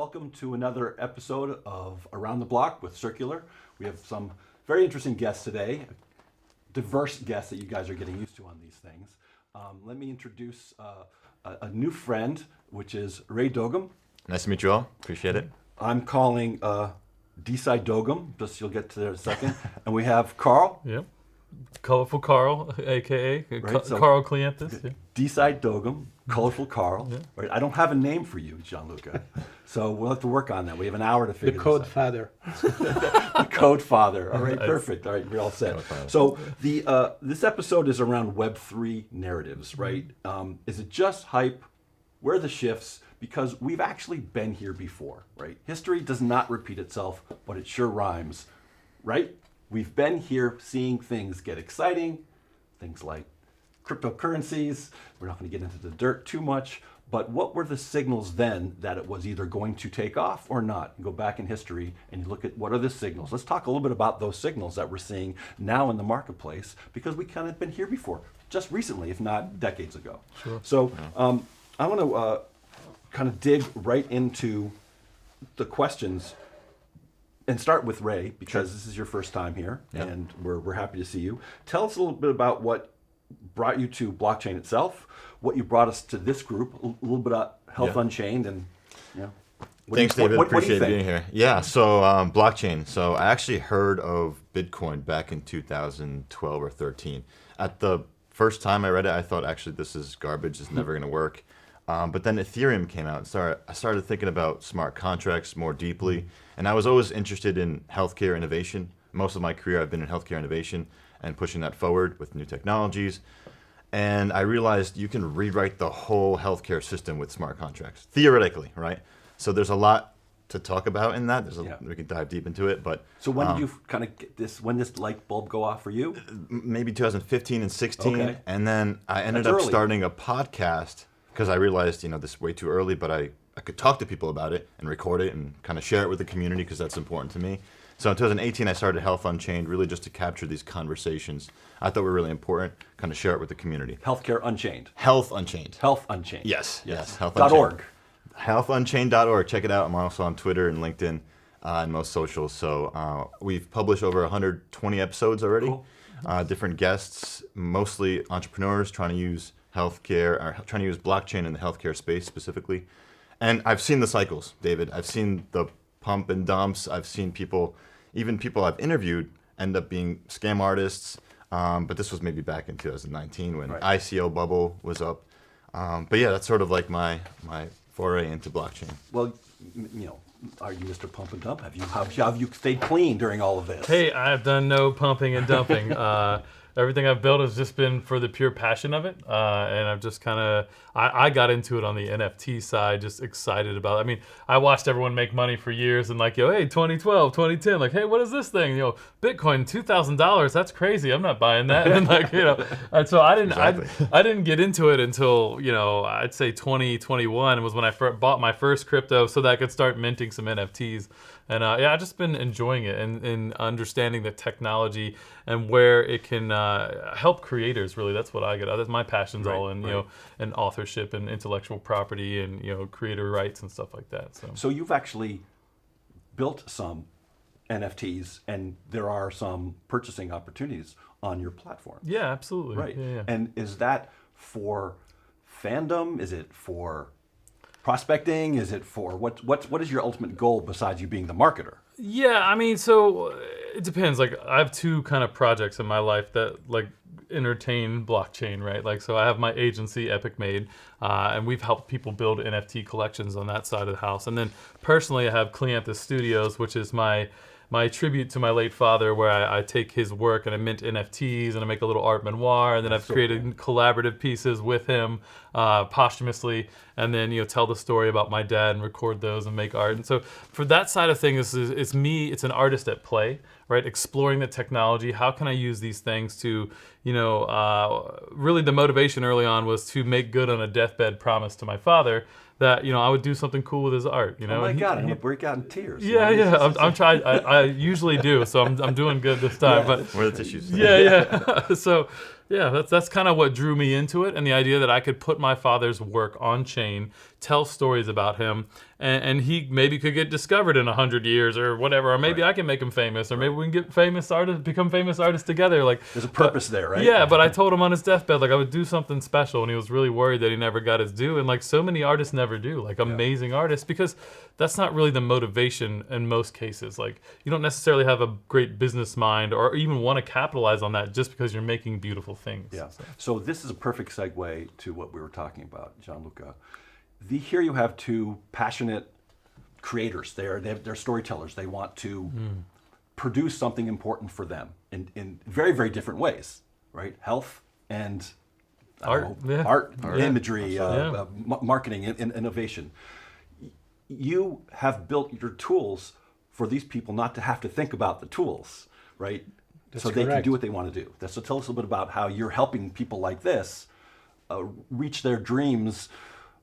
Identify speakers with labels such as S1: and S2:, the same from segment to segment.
S1: Welcome to another episode of Around the Block with Circular. We have some very interesting guests today, diverse guests that you guys are getting used to on these things. Let me introduce a new friend, which is Ray Dogum.
S2: Nice to meet you all. Appreciate it.
S1: I'm calling DeSci Dogum, just you'll get to that in a second. And we have Carl.
S3: Yep. Colorful Carl, aka
S1: Right, so-
S3: Carl Cleanthes. Yeah.
S1: DeSci Dogum, Colorful Carl.
S3: Yeah.
S1: Right, I don't have a name for you, Gianluca. So we'll have to work on that. We have an hour to
S4: The
S1: figure
S4: code
S1: this out.
S4: father.
S1: The Code Father. All right, perfect. All right, we're all set. So the this episode is around Web3 narratives, right? Is it just hype? Where are the shifts? Because we've actually been here before, right? History does not repeat itself, but it sure rhymes, right? We've been here seeing things get exciting, things like cryptocurrencies. We're not going to get into the dirt too much, but what were the signals then that it was either going to take off or not? You go back in history and you look at what are the signals. Let's talk a little bit about those signals that we're seeing now in the marketplace, because we kind of been here before, just recently, if not decades ago.
S3: Sure.
S1: So I want to kind of dig right into the questions and start with Ray, because this is your first time here, and we're happy to see you. Tell us a little bit about what brought you to blockchain itself, what you brought us to this group, a little bit about Health Unchained, and
S2: Thanks, David.
S1: what do you
S2: Appreciate
S1: think?
S2: being here. Yeah, so blockchain. So I actually heard of Bitcoin back in 2012 or 13. At the first time I read it, I thought, actually, this is garbage. It's never going to work. But then Ethereum came out. I started thinking about smart contracts more deeply. And I was always interested in healthcare innovation. Most of my career, I've been in healthcare innovation and pushing that forward with new technologies. And I realized you can rewrite the whole healthcare system with smart contracts, theoretically, right? So there's a lot to talk about in that. We can dive deep into it. But
S1: So when did you kind of get this? When this light bulb go off for you?
S2: maybe 2015 and 16.
S1: Okay.
S2: And then I ended
S1: That's
S2: up
S1: early.
S2: starting a podcast because I realized, this is way too early, but I could talk to people about it and record it and kind of share it with the community because that's important to me. So in 2018, I started Health Unchained, really just to capture these conversations I thought were really important, kind of share it with the community.
S1: Healthcare Unchained.
S2: Health Unchained.
S1: Health Unchained.
S2: Yes. Health
S1: .org.
S2: Healthunchained.org. Check it out. I'm also on Twitter and LinkedIn and most socials. So we've published over 120 episodes already.
S1: Cool.
S2: Different guests, mostly entrepreneurs trying to use healthcare, or trying to use blockchain in the healthcare space specifically. And I've seen the cycles, David. I've seen the pump and dumps. I've seen people, even people I've interviewed, end up being scam artists. But this was maybe back in 2019 when ICO bubble was up. But yeah, that's sort of like my foray into blockchain.
S1: Well, are you Mr. Pump and Dump? Have you stayed clean during all of this?
S3: Hey, I've done no pumping and dumping. Everything I've built has just been for the pure passion of it. And I've just kind of, I got into it on the NFT side, just excited about it. I mean, I watched everyone make money for years and like, hey, 2012, 2010, like, hey, what is this thing? Bitcoin, $2,000, that's crazy. I'm not buying that. And like, and so I didn't get into it until, I'd say 2021 was when I bought my first crypto so that I could start minting some NFTs. And I've just been enjoying it and understanding the technology and where it can help creators. Really, that's what I get. That's my passion's all in, and authorship and intellectual property and creator rights and stuff like that.
S1: So you've actually built some NFTs, and there are some purchasing opportunities on your platform.
S3: Yeah, absolutely.
S1: Right.
S3: Yeah.
S1: And is that for fandom? Is it for prospecting? Is it for what is your ultimate goal besides you being the marketer?
S3: Yeah, I mean, so it depends. Like, I have two kind of projects in my life that like entertain blockchain, right? Like, so I have my agency, Epic Made, and we've helped people build NFT collections on that side of the house. And then personally, I have Cleanthes Studios, which is my tribute to my late father, where I take his work and I mint NFTs and I make a little art memoir, and then I've created collaborative pieces with him posthumously, and then tell the story about my dad and record those and make art. And so for that side of things, it's me. It's an artist at play, right? Exploring the technology. How can I use these things to, really the motivation early on was to make good on a deathbed promise to my father that I would do something cool with his art.
S1: Oh my God, I'm gonna break out in tears.
S3: Yeah. I'm trying. I usually do, so I'm doing good this time. But
S2: Where are the tissues?
S3: yeah. So yeah, that's kind of what drew me into it, and the idea that I could put my father's work on chain tell stories about him, and he maybe could get discovered in 100 years or whatever, or maybe I can make him famous, or maybe we can get become famous artists together. Like,
S1: there's a purpose there, right?
S3: Yeah, but I told him on his deathbed, like, I would do something special, and he was really worried that he never got his due, and like so many artists never do, like amazing artists, because that's not really the motivation in most cases. Like, you don't necessarily have a great business mind or even want to capitalize on that just because you're making beautiful things.
S1: Yeah. So this is a perfect segue to what we were talking about, Gianluca. Here you have two passionate creators. They're storytellers. They want to produce something important for them in very, very different ways, right? Health and
S3: art,
S1: art, imagery, marketing, and innovation. You have built your tools for these people not to have to think about the tools, right?
S4: That's
S1: so they
S4: correct.
S1: can do what they want to do. So tell us a little bit about how you're helping people like this reach their dreams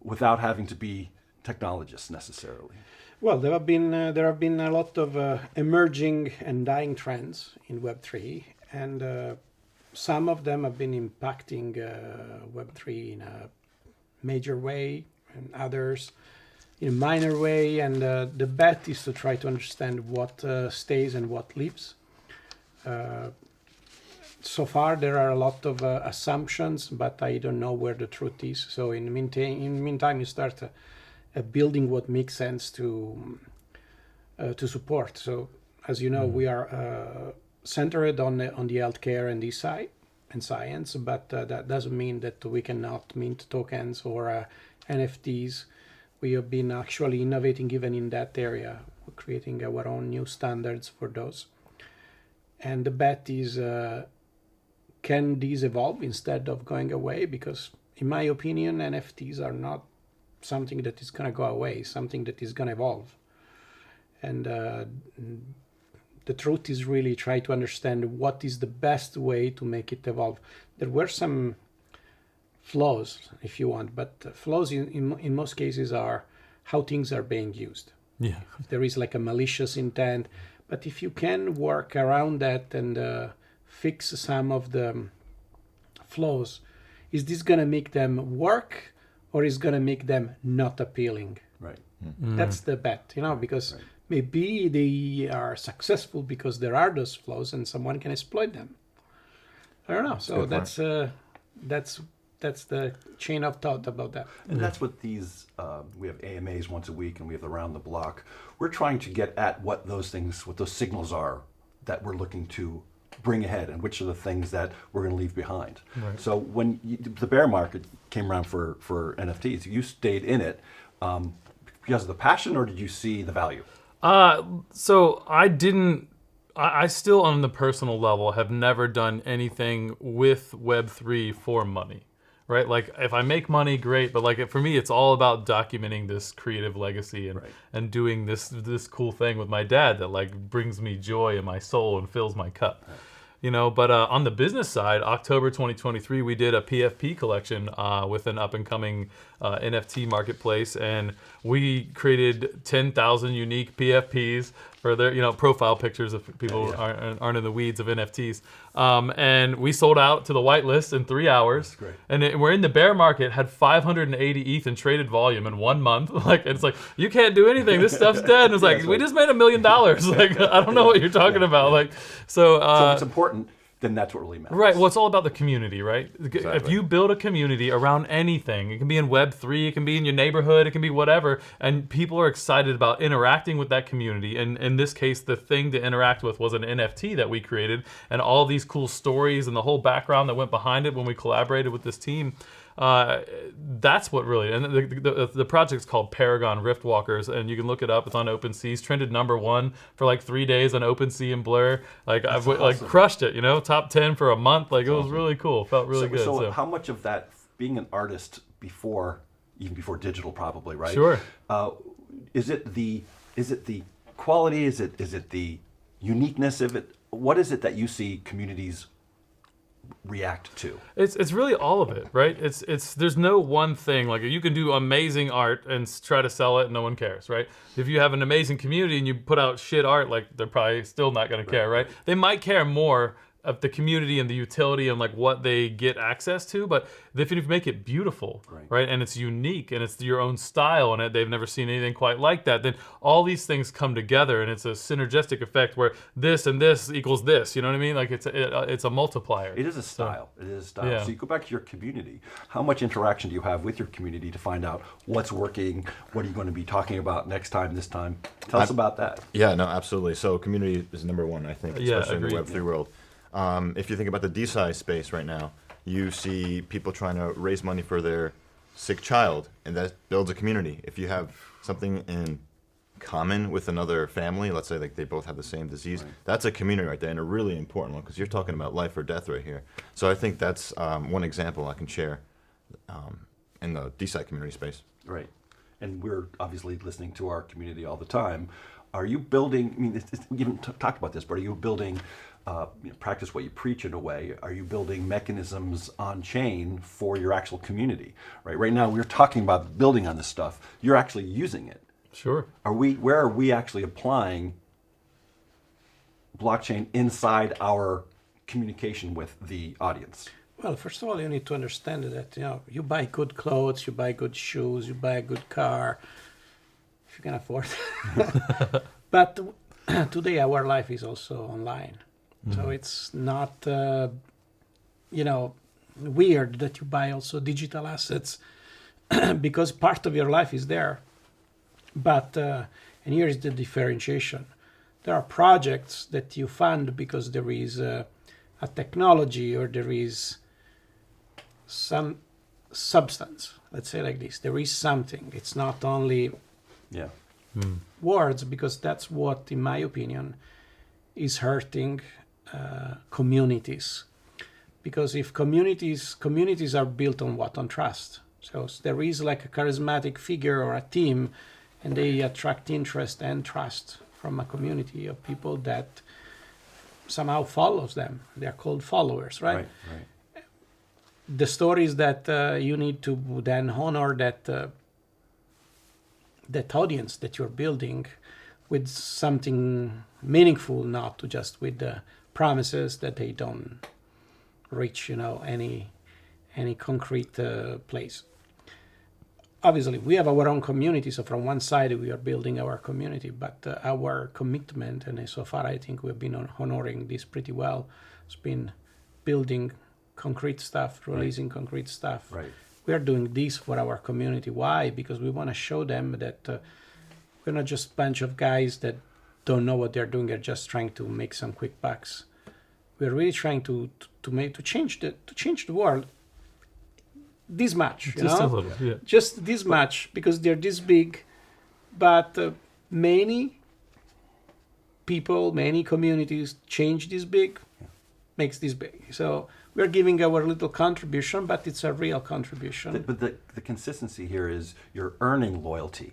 S1: without having to be technologists necessarily.
S4: Well, there have been a lot of emerging and dying trends in Web3, and some of them have been impacting Web3 in a major way, and others in a minor way. And the bet is to try to understand what stays and what leaves. So far, there are a lot of assumptions, but I don't know where the truth is. So in the meantime, you start building what makes sense to support. So as you know, we are centered on the healthcare and DeSci and science, but that doesn't mean that we cannot mint tokens or NFTs. We have been actually innovating even in that area, creating our own new standards for those. And the bet is, can these evolve instead of going away? Because in my opinion, NFTs are not something that is going to go away, something that is going to evolve. And the truth is really try to understand what is the best way to make it evolve. There were some flaws, if you want, but flaws in most cases are how things are being used.
S3: Yeah.
S4: If there is like a malicious intent, but if you can work around that and fix some of the flaws, is this going to make them work or is going to make them not appealing?
S1: Right.
S4: That's the bet, because maybe they are successful because there are those flaws and someone can exploit them. I don't know. So that's the chain of thought about that.
S1: And that's what these, we have AMAs once a week and we have around the block. We're trying to get at what those signals are that we're looking to bring ahead and which are the things that we're going to leave behind. Right. So when the bear market came around for NFTs, you stayed in it because of the passion, or did you see the value?
S3: So I still on the personal level have never done anything with Web3 for money. Right, like if I make money, great. But like for me, it's all about documenting this creative legacy and doing this cool thing with my dad that like brings me joy in my soul and fills my cup. Right. But on the business side, October 2023, we did a PFP collection with an up-and-coming NFT marketplace, and we created 10,000 unique PFPs for their, profile pictures if people aren't in the weeds of NFTs. And we sold out to the whitelist in 3 hours. That's great. And we're in the bear market, had 580 ETH in traded volume in 1 month. It's like, you can't do anything. This stuff's dead. And it's like, we just made $1 million. Like, I don't know what you're talking about. So
S1: if it's important, then that's what really matters.
S3: Right. Well, it's all about the community, right?
S1: Exactly.
S3: If you build a community around anything, it can be in Web3, it can be in your neighborhood, it can be whatever, and people are excited about interacting with that community. And in this case, the thing to interact with was an NFT that we created, and all these cool stories and the whole background that went behind it when we collaborated with this team. That's what really, and the project's called Paragon Riftwalkers, and you can look it up. It's on OpenSea. It's trended #1 for like 3 days on OpenSea and Blur. Like I've awesome. Like crushed it, top 10 for a month. Like it was really cool. Felt really good.
S1: So how much of that being an artist even before digital, probably, right?
S3: Sure.
S1: Is it the quality? Is it the uniqueness of it? What is it that you see communities react to?
S3: It's really all of it, right? It's there's no one thing. Like you can do amazing art and try to sell it and no one cares, right? If you have an amazing community and you put out shit art, like they're probably still not going to care, right? They might care more the community and the utility and like what they get access to, but if you make it beautiful, right, and it's unique and it's your own style and they've never seen anything quite like that, then all these things come together and it's a synergistic effect where this and this equals this. You know what I mean? Like it's a multiplier.
S1: It is a style. It is a style.
S3: Yeah.
S1: So you go back to your community. How much interaction do you have with your community to find out what's working? What are you going to be talking about next time, this time? Tell us about that.
S2: Yeah, no, absolutely. So community is number one, I think,
S3: Yeah,
S2: especially in the
S3: agreed.
S2: Web3 world. If you think about the DeSci space right now, you see people trying to raise money for their sick child, and that builds a community. If you have something in common with another family, let's say like they both have the same disease, that's a community right there, and a really important one, because you're talking about life or death right here. So I think that's one example I can share in the DeSci community space.
S1: Right. And we're obviously listening to our community all the time. Are you building, I mean, we haven't talked about this, but are you building, practice what you preach in a way? Are you building mechanisms on chain for your actual community? Right now, we're talking about building on this stuff. You're actually using it.
S3: Sure.
S1: Where are we actually applying blockchain inside our communication with the audience?
S4: Well, first of all, you need to understand that you buy good clothes, you buy good shoes, you buy a good car, if you can afford it. But today our life is also online. So it's not, weird that you buy also digital assets because part of your life is there. But, and here is the differentiation. There are projects that you fund because there is a technology or there is some substance. Let's say like this. There is something. It's not only words, because that's what, in my opinion, is hurting communities. Because if communities are built on what? On trust. So there is like a charismatic figure or a team, and they attract interest and trust from a community of people that somehow follows them. They are called followers, right?
S1: Right.
S4: The stories that you need to then honor that audience that you're building with something meaningful, not to just with the promises that they don't reach, any concrete place. Obviously, we have our own community, so from one side we are building our community, but our commitment, and so far I think we've been honoring this pretty well, has been building concrete stuff, releasing concrete stuff.
S1: Right.
S4: We are doing this for our community. Why? Because we want to show them that we're not just a bunch of guys that don't know what they're doing. They're just trying to make some quick bucks. We're really trying to change the world. This much,
S3: Just a little, yeah.
S4: Just this much, because they're this big, but many people, many communities change this big, makes this big. So we're giving our little contribution, but it's a real contribution.
S1: But the consistency here is you're earning loyalty.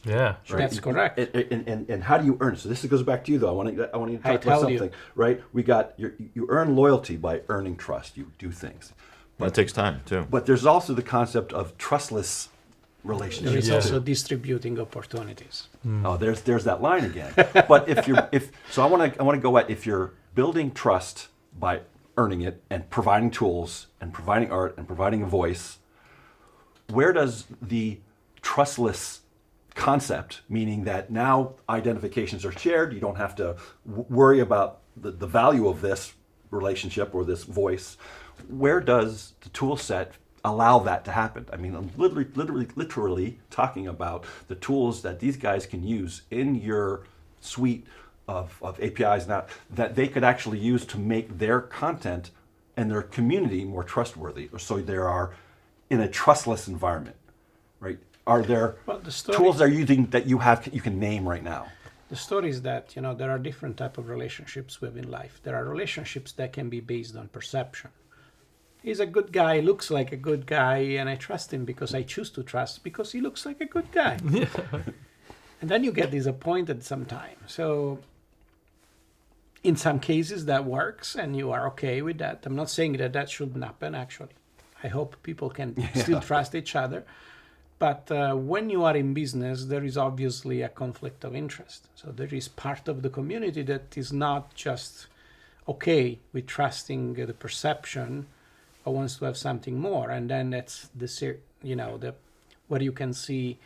S3: Yeah.
S1: Right?
S4: That's correct.
S1: And how do you earn it? So this goes back to you, though. I want you to
S4: I
S1: talk about
S4: tell you.
S1: something, right? We got you earn loyalty by earning trust. You do things.
S2: That takes time, too.
S1: But there's also the concept of trustless
S4: There
S1: relationships.
S4: is
S3: Yeah.
S4: also distributing opportunities.
S1: Oh, there's that line again. But I want to go at, if you're building trust by earning it and providing tools and providing art and providing a voice, where does the trustless concept, meaning that now identifications are shared, you don't have to worry about the value of this relationship or this voice, where does the tool set allow that to happen? I mean, I'm literally talking about the tools that these guys can use in your suite of APIs now that they could actually use to make their content and their community more trustworthy. So they are in a trustless environment, right? Are there tools they're using that you can name right now?
S4: The story is that, there are different type of relationships within life. There are relationships that can be based on perception. He's a good guy, looks like a good guy, and I trust him because I choose to trust because he looks like a good guy.
S3: Yeah.
S4: And then you get disappointed sometimes. So in some cases that works and you are okay with that. I'm not saying that shouldn't happen, actually. I hope people can still trust each other. But when you are in business, there is obviously a conflict of interest. So there is part of the community that is not just okay with trusting the perception, but wants to have something more. And then that's what you can see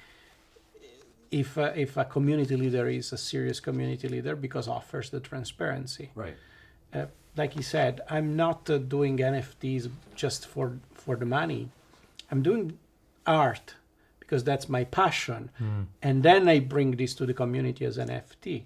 S4: if a community leader is a serious community leader because offers the transparency.
S1: Right.
S4: Like he said, I'm not doing NFTs just for the money. I'm doing art because that's my passion. And then I bring this to the community as an NFT.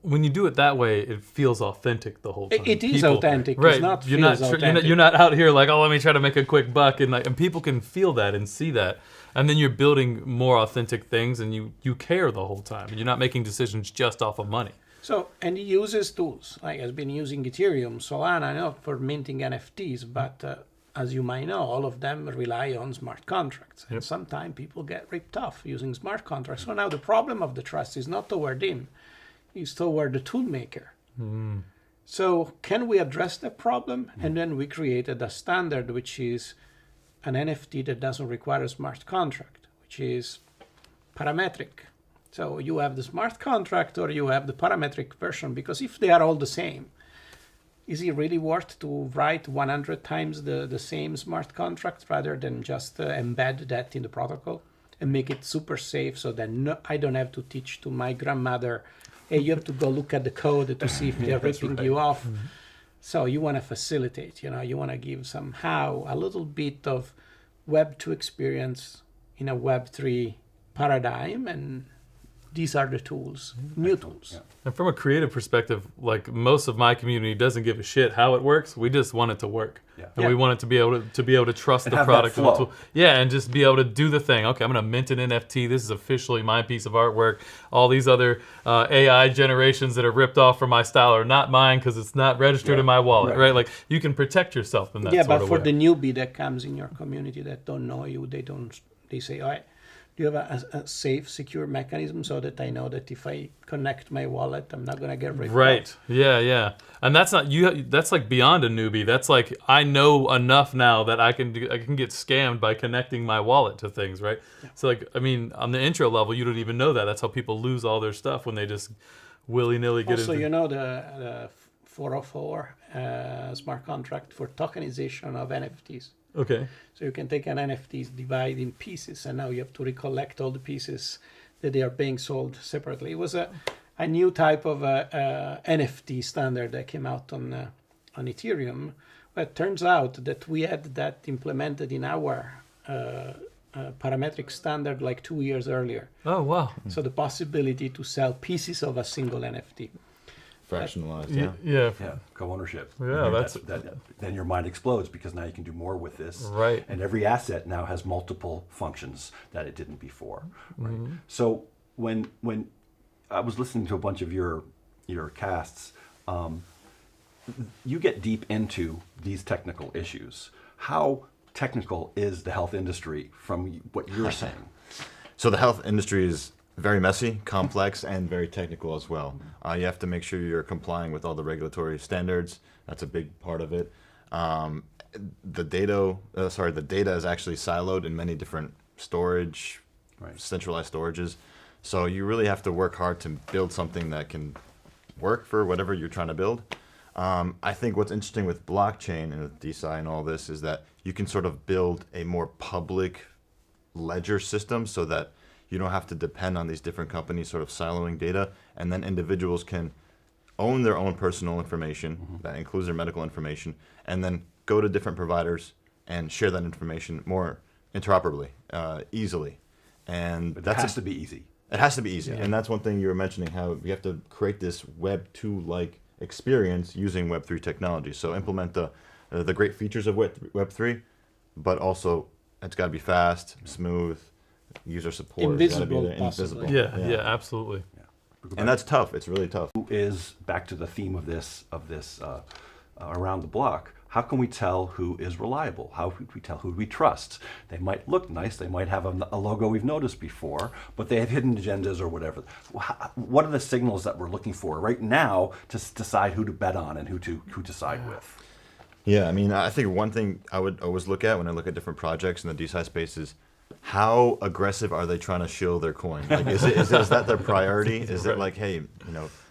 S3: When you do it that way, it feels authentic the whole time.
S4: It is authentic.
S3: Right?
S4: It's not
S3: you're not
S4: feels
S3: tr-
S4: authentic.
S3: you're not out here like, oh, let me try to make a quick buck, and people can feel that and see that, and then you're building more authentic things, and you care the whole time. You're not making decisions just off of money.
S4: So, and he uses tools, like has been using Ethereum, Solana, not for minting NFTs, but as you might know, all of them rely on smart contracts. And sometimes people get ripped off using smart contracts. So now the problem of the trust is not toward him, it's toward the tool maker. So can we address that problem? And then we created a standard, which is an NFT that doesn't require a smart contract, which is parametric. So you have the smart contract or you have the parametric version, because if they are all the same, is it really worth to write 100 times the same smart contract rather than just embed that in the protocol and make it super safe so that I don't have to teach to my grandmother, hey, you have to go look at the code to see if they're ripping you off. So you want to facilitate, you want to give somehow a little bit of Web2 experience in a Web3 paradigm, and these are the tools, new tools.
S1: Yeah.
S3: And from a creative perspective, like most of my community doesn't give a shit how it works. We just want it to work, and we want it to be able to trust
S1: And
S3: the
S1: have
S3: product.
S1: that flow.
S3: And just be able to do the thing. Okay, I'm gonna mint an NFT. This is officially my piece of artwork. All these other AI generations that are ripped off from my style are not mine because it's not registered in my wallet, right? Like you can protect yourself in that sort
S4: but
S3: of
S4: for
S3: way.
S4: the newbie that comes in your community that don't know you, they say, all right, do you have a safe, secure mechanism so that I know that if I connect my wallet, I'm not gonna get ripped
S3: Right.
S4: off?
S3: Yeah. And that's not you. That's like beyond a newbie. That's like I know enough now that I can get scammed by connecting my wallet to things, right? Yeah. So like I mean, on the intro level, you don't even know that. That's how people lose all their stuff when they just willy-nilly get
S4: Also,
S3: into.
S4: the 404 smart contract for tokenization of NFTs.
S3: Okay.
S4: So you can take an NFT, divide in pieces, and now you have to recollect all the pieces that they are being sold separately. It was a new type of NFT standard that came out on Ethereum. But it turns out that we had that implemented in our parametric standard like 2 years earlier.
S3: Oh wow.
S4: So the possibility to sell pieces of a single NFT.
S2: Fractionalized,
S3: Yeah.
S1: Co-ownership.
S3: Yeah,
S1: then your mind explodes because now you can do more with this.
S3: Right.
S1: And every asset now has multiple functions that it didn't before. Right. So when I was listening to a bunch of your casts, you get deep into these technical issues. How technical is the health industry from what you're saying?
S2: So the health industry is very messy, complex, and very technical as well. You have to make sure you're complying with all the regulatory standards. That's a big part of it. The data is actually siloed in many different storage, centralized storages. So you really have to work hard to build something that can work for whatever you're trying to build. I think what's interesting with blockchain and with DeSci and all this is that you can sort of build a more public ledger system so that you don't have to depend on these different companies sort of siloing data, and then individuals can own their own personal information, that includes their medical information, and then go to different providers and share that information more interoperably, easily. And
S1: But that has to be easy.
S2: It has to be easy, and that's one thing you were mentioning, how we have to create this Web 2-like experience using Web 3 technology. So implement the great features of Web 3, but also it's got to be fast, smooth, user support.
S4: Invisible,
S2: gotta be
S4: possibly.
S3: Yeah, absolutely.
S2: And that's tough. It's really tough.
S1: Who is, back to the theme of this around the block, how can we tell who is reliable? How can we tell who we trust? They might look nice, they might have a logo we've noticed before, but they have hidden agendas or whatever. What are the signals that we're looking for right now to decide who to bet on and who to side with?
S2: Yeah, I mean, I think one thing I would always look at when I look at different projects in the DeSci space is how aggressive are they trying to shill their coin? Like, is that their priority? Is it like, hey,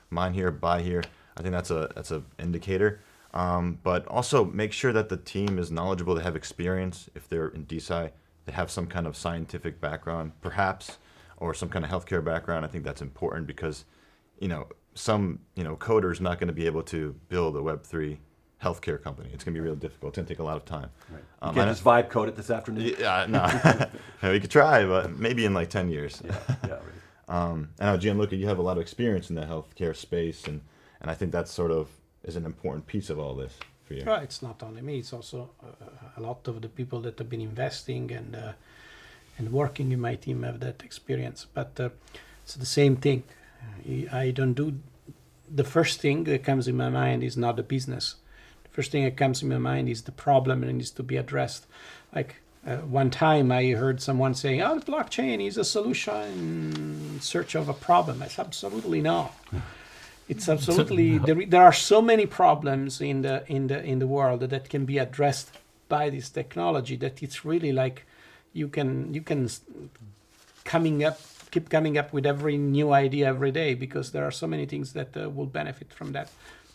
S2: mine here, buy here? I think that's a indicator. But also make sure that the team is knowledgeable, they have experience. If they're in DeSci, they have some kind of scientific background, perhaps, or some kind of healthcare background. I think that's important because, some coder's not going to be able to build a Web3 healthcare company. It's going to be really difficult. It's going to take a lot of time.
S1: Right. You can't just vibe code it this afternoon.
S2: Yeah, no, we could try, but maybe in like 10 years.
S1: Yeah, right.
S2: I know, Gianluca, you have a lot of experience in the healthcare space, and I think that sort of is an important piece of all this for you.
S4: Well, it's not only me; it's also a lot of the people that have been investing and working in my team have that experience. But it's the same thing. I don't do. The first thing that comes in my mind is not the business. The first thing that comes in my mind is the problem and it needs to be addressed. Like one time I heard someone saying, "Oh, the blockchain is a solution in search of a problem." I said, absolutely not. It's absolutely there are so many problems in the world that can be addressed by this technology that it's really like you can keep coming up with every new idea every day because there are so many things that will benefit from that.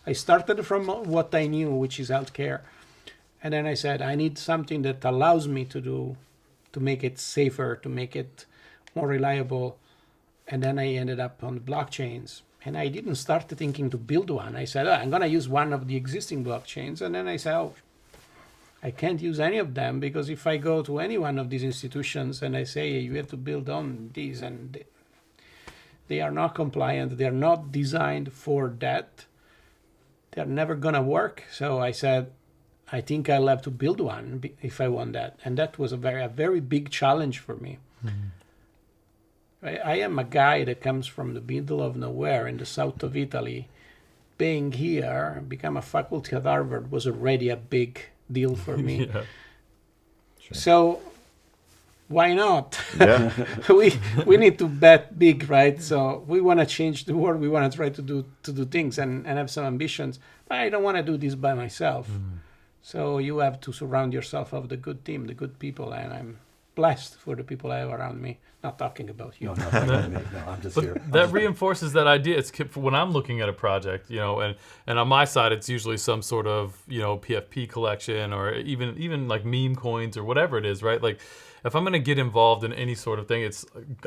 S4: I started from what I knew, which is healthcare, and then I said I need something that allows me to make it safer, to make it more reliable, and then I ended up on blockchains. And I didn't start thinking to build one. I said, I'm going to use one of the existing blockchains. And then I said, I can't use any of them because if I go to any one of these institutions and I say, you have to build on these, and they are not compliant, they are not designed for that, they're never going to work. So I said, I think I'll have to build one if I want that. And that was a very big challenge for me. Mm-hmm. I am a guy that comes from the middle of nowhere in the south of Italy. Being here, become a faculty at Harvard was already a big deal for me.
S2: Yeah. Sure.
S4: So why not?
S2: Yeah.
S4: we need to bet big, right? So we want to change the world. We want to try to do things and have some ambitions. But I don't want to do this by myself. Mm. So you have to surround yourself of the good team, the good people, and I'm blessed for the people I have around me. Not talking about you.
S1: No, I'm just
S3: but
S1: here.
S3: That reinforces that idea. It's when I'm looking at a project, and on my side, it's usually some sort of, PFP collection or even like meme coins or whatever it is, right? Like if I'm going to get involved in any sort of thing,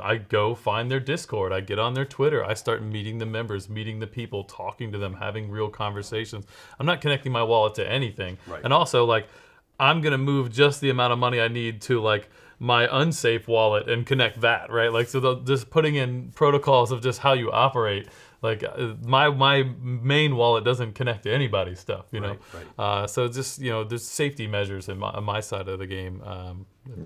S3: I go find their Discord, I get on their Twitter, I start meeting the members, meeting the people, talking to them, having real conversations. I'm not connecting my wallet to anything.
S1: Right.
S3: And also like I'm going to move just the amount of money I need to like my unsafe wallet and connect that, right? Like, so just putting in protocols of just how you operate. Like my main wallet doesn't connect to anybody's stuff, know?
S1: Right.
S3: So just, there's safety measures on my side of the game.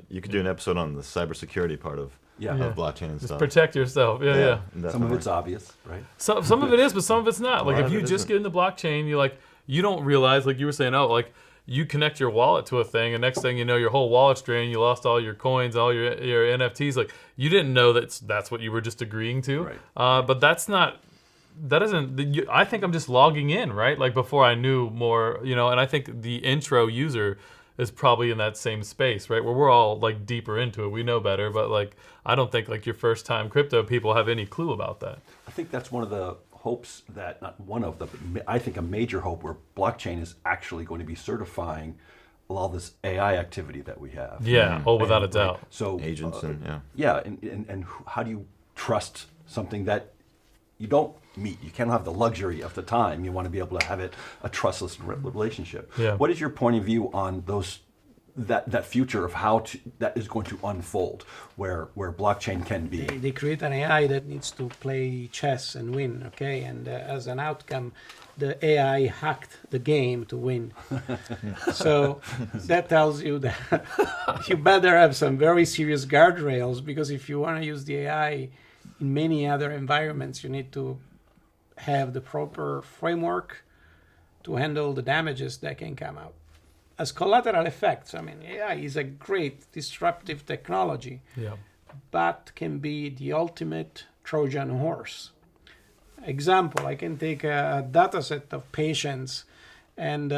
S2: You could do an episode on the cybersecurity part of blockchain and
S3: just
S2: stuff.
S3: protect yourself. Yeah.
S1: Some of it's obvious, right?
S3: So some of it is, but some of it's not. Like if you just get in the blockchain, you don't realize, like you were saying, you connect your wallet to a thing, and next thing you know, your whole wallet's drained. You lost all your coins, all your NFTs. Like you didn't know that's what you were just agreeing to.
S1: Right.
S3: But that's not. That isn't. I think I'm just logging in, right? Like before I knew more, and I think the intro user is probably in that same space, right? Where we're all like deeper into it. We know better, but like I don't think like your first time crypto people have any clue about that.
S1: I think that's one of the hopes that, not one of them, but I think a major hope where blockchain is actually going to be certifying all this AI activity that we have.
S3: Yeah, without a doubt.
S1: Right? So
S2: agents and
S1: and how do you trust something that you don't meet? You can't have the luxury of the time. You want to be able to have a trustless relationship.
S3: Yeah.
S1: What is your point of view on that future of how that is going to unfold, where blockchain can be?
S4: They create an AI that needs to play chess and win, okay? And as an outcome, the AI hacked the game to win. So that tells you that you better have some very serious guardrails, because if you want to use the AI in many other environments, you need to have the proper framework to handle the damages that can come out. As collateral effects, AI is a great disruptive technology, but can be the ultimate Trojan horse. Example, I can take a data set of patients and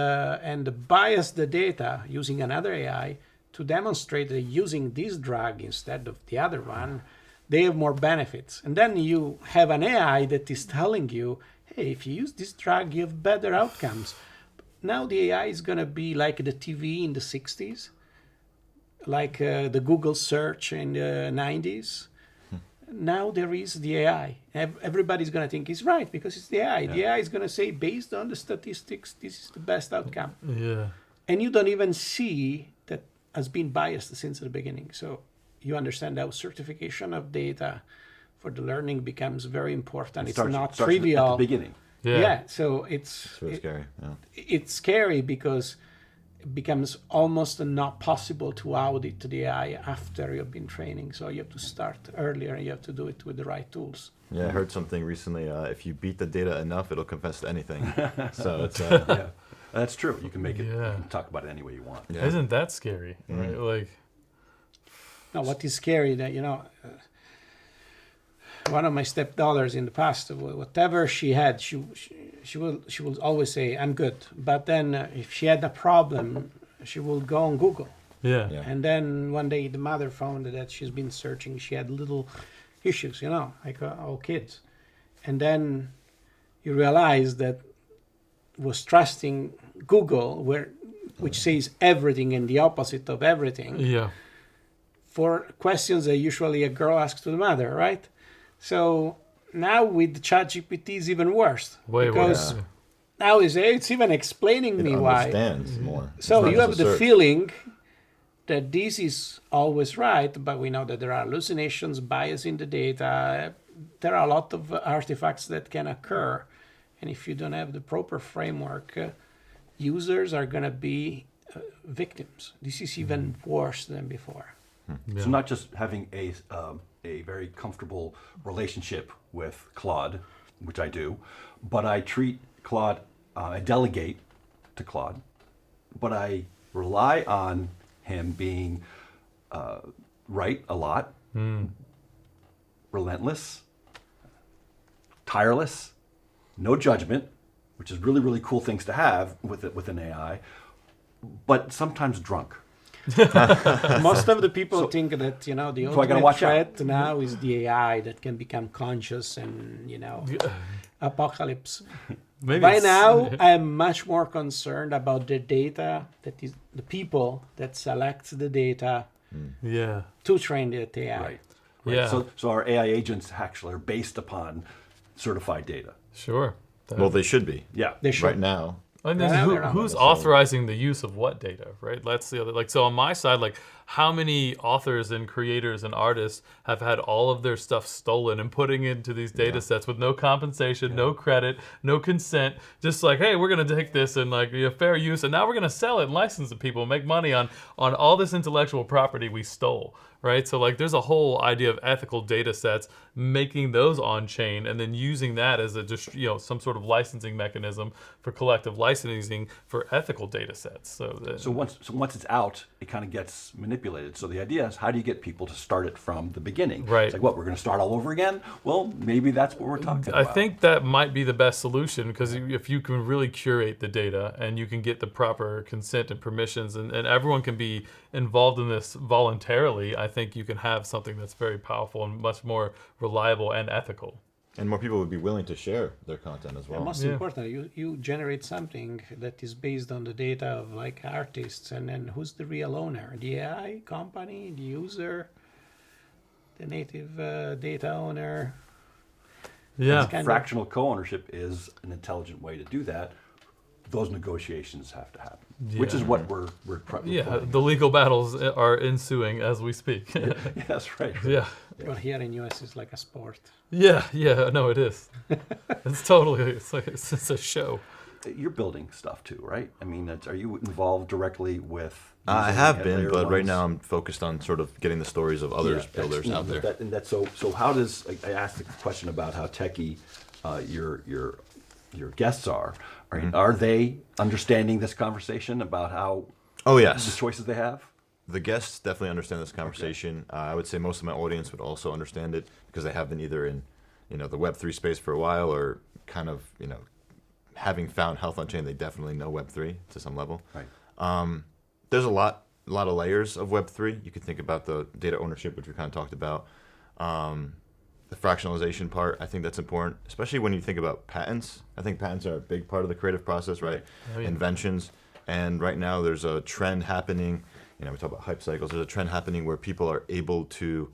S4: bias the data using another AI to demonstrate that using this drug instead of the other one, they have more benefits. And then you have an AI that is telling you, hey, if you use this drug, you have better outcomes. Now the AI is going to be like the TV in the 60s, like the Google search in the 90s. Now there is the AI. Everybody's going to think it's right because it's the AI.
S1: Yeah.
S4: The AI is going to say, based on the statistics, this is the best outcome.
S3: Yeah.
S4: And you don't even see that has been biased since the beginning. So you understand how certification of data for the learning becomes very important. It's not
S1: starts
S4: trivial.
S1: at the beginning.
S4: Yeah, so it's
S2: really scary. Yeah.
S4: it's scary because it becomes almost not possible to audit the AI after you've been training. So you have to start earlier and you have to do it with the right tools.
S2: Yeah, I heard something recently. If you beat the data enough, it'll confess to anything. So it's
S1: Yeah, that's true. You can make it.
S3: Yeah.
S1: You can talk about it any way you want.
S2: yeah.
S3: Isn't that scary? Right? Like,
S4: Now, what is scary that one of my stepdaughters in the past, whatever she had, she will always say, "I'm good." But then, if she had a problem, she will go on Google.
S3: yeah.
S2: Yeah.
S4: And then one day, the mother found that she's been searching. She had little issues, like all kids. And then you realize that was trusting Google, which says everything and the opposite of everything,
S3: Yeah.
S4: for questions that usually a girl asks to the mother, right? So now with ChatGPT is even worse.
S3: Way
S4: because
S3: worse.
S4: now it's even explaining
S2: It
S4: me why.
S2: understands more. It's
S4: So
S2: not
S4: you
S2: just
S4: have
S2: a
S4: the
S2: search.
S4: feeling that this is always right, but we know that there are hallucinations, bias in the data. There are a lot of artifacts that can occur. And if you don't have the proper framework, users are going to be victims. This is even worse than before.
S3: Yeah.
S1: So not just having a very comfortable relationship with Claude, which I do, but I treat Claude, I delegate to Claude, but I rely on him being right a lot, relentless, tireless, no judgment, which is really, really cool things to have with an AI, but sometimes drunk.
S4: Most of the people think that the
S1: I gotta
S4: ultimate
S1: watch out.
S4: threat now is the AI that can become conscious and apocalypse.
S3: Maybe
S4: By
S3: it's-
S4: now, I'm much more concerned about the data that is the people that select the data
S3: Yeah.
S4: to train the AI.
S1: Right.
S3: Yeah.
S1: So our AI agents actually are based upon certified data.
S3: Sure.
S2: Well, they should be.
S1: Yeah.
S4: They should.
S2: Right now.
S3: And then
S4: Yeah,
S3: who,
S4: they're not
S3: who's
S2: gonna say.
S3: authorizing the use of what data, right? That's the other. Like, so on my side, like, how many authors and creators and artists have had all of their stuff stolen and putting into these data sets with no compensation, no credit, no consent, just like, hey, we're gonna take this and like fair use, and now we're gonna sell it and license to people, and make money on all this intellectual property we stole. Right, so like there's a whole idea of ethical data sets, making those on chain, and then using that as a just some sort of licensing mechanism for collective licensing for ethical data sets.
S1: So once it's out, it kind of gets manipulated. So the idea is, how do you get people to start it from the beginning?
S3: Right.
S1: It's like, what, we're going to start all over again? Well, maybe that's what we're talking
S3: I
S1: about.
S3: think that might be the best solution, because if you can really curate the data and you can get the proper consent and permissions, and everyone can be involved in this voluntarily, I think you can have something that's very powerful and much more reliable and ethical.
S2: And more people would be willing to share their content as well.
S4: And most
S3: Yeah.
S4: important, you generate something that is based on the data of like artists, and then who's the real owner? The AI company, the user, the native data owner.
S3: Yeah.
S4: Kind of-
S1: Fractional co-ownership is an intelligent way to do that. Those negotiations have to happen, which is what we're
S3: Yeah,
S1: promoting.
S3: the legal battles are ensuing as we speak.
S1: Yeah, that's right.
S3: Yeah.
S4: Well, here in US, it's like a sport.
S3: Yeah, no, it is. It's totally, it's a show.
S1: You're building stuff too, right? I mean, are you involved directly with?
S2: I
S1: using
S2: have
S1: and
S2: been,
S1: layer
S2: but right
S1: ones?
S2: now I'm focused on sort of getting the stories of others,
S1: Yeah,
S2: builders
S1: that's-
S2: out there.
S1: So how does, I asked the question about how techie your guests are. Are they understanding this conversation about how
S2: Oh,
S1: the
S2: yes.
S1: choices they have?
S2: The guests definitely understand this conversation. I would say most of my audience would also understand it because they have been either in, the Web3 space for a while, or kind of, having found health on chain. They definitely know Web3 to some level.
S1: Right.
S2: There's a lot of layers of Web3. You could think about the data ownership, which we kind of talked about. the fractionalization part. I think that's important, especially when you think about patents. I think patents are a big part of the creative process, right?
S3: Oh, yeah.
S2: Inventions. And right now there's a trend happening, we talk about hype cycles, there's a trend happening where people are able to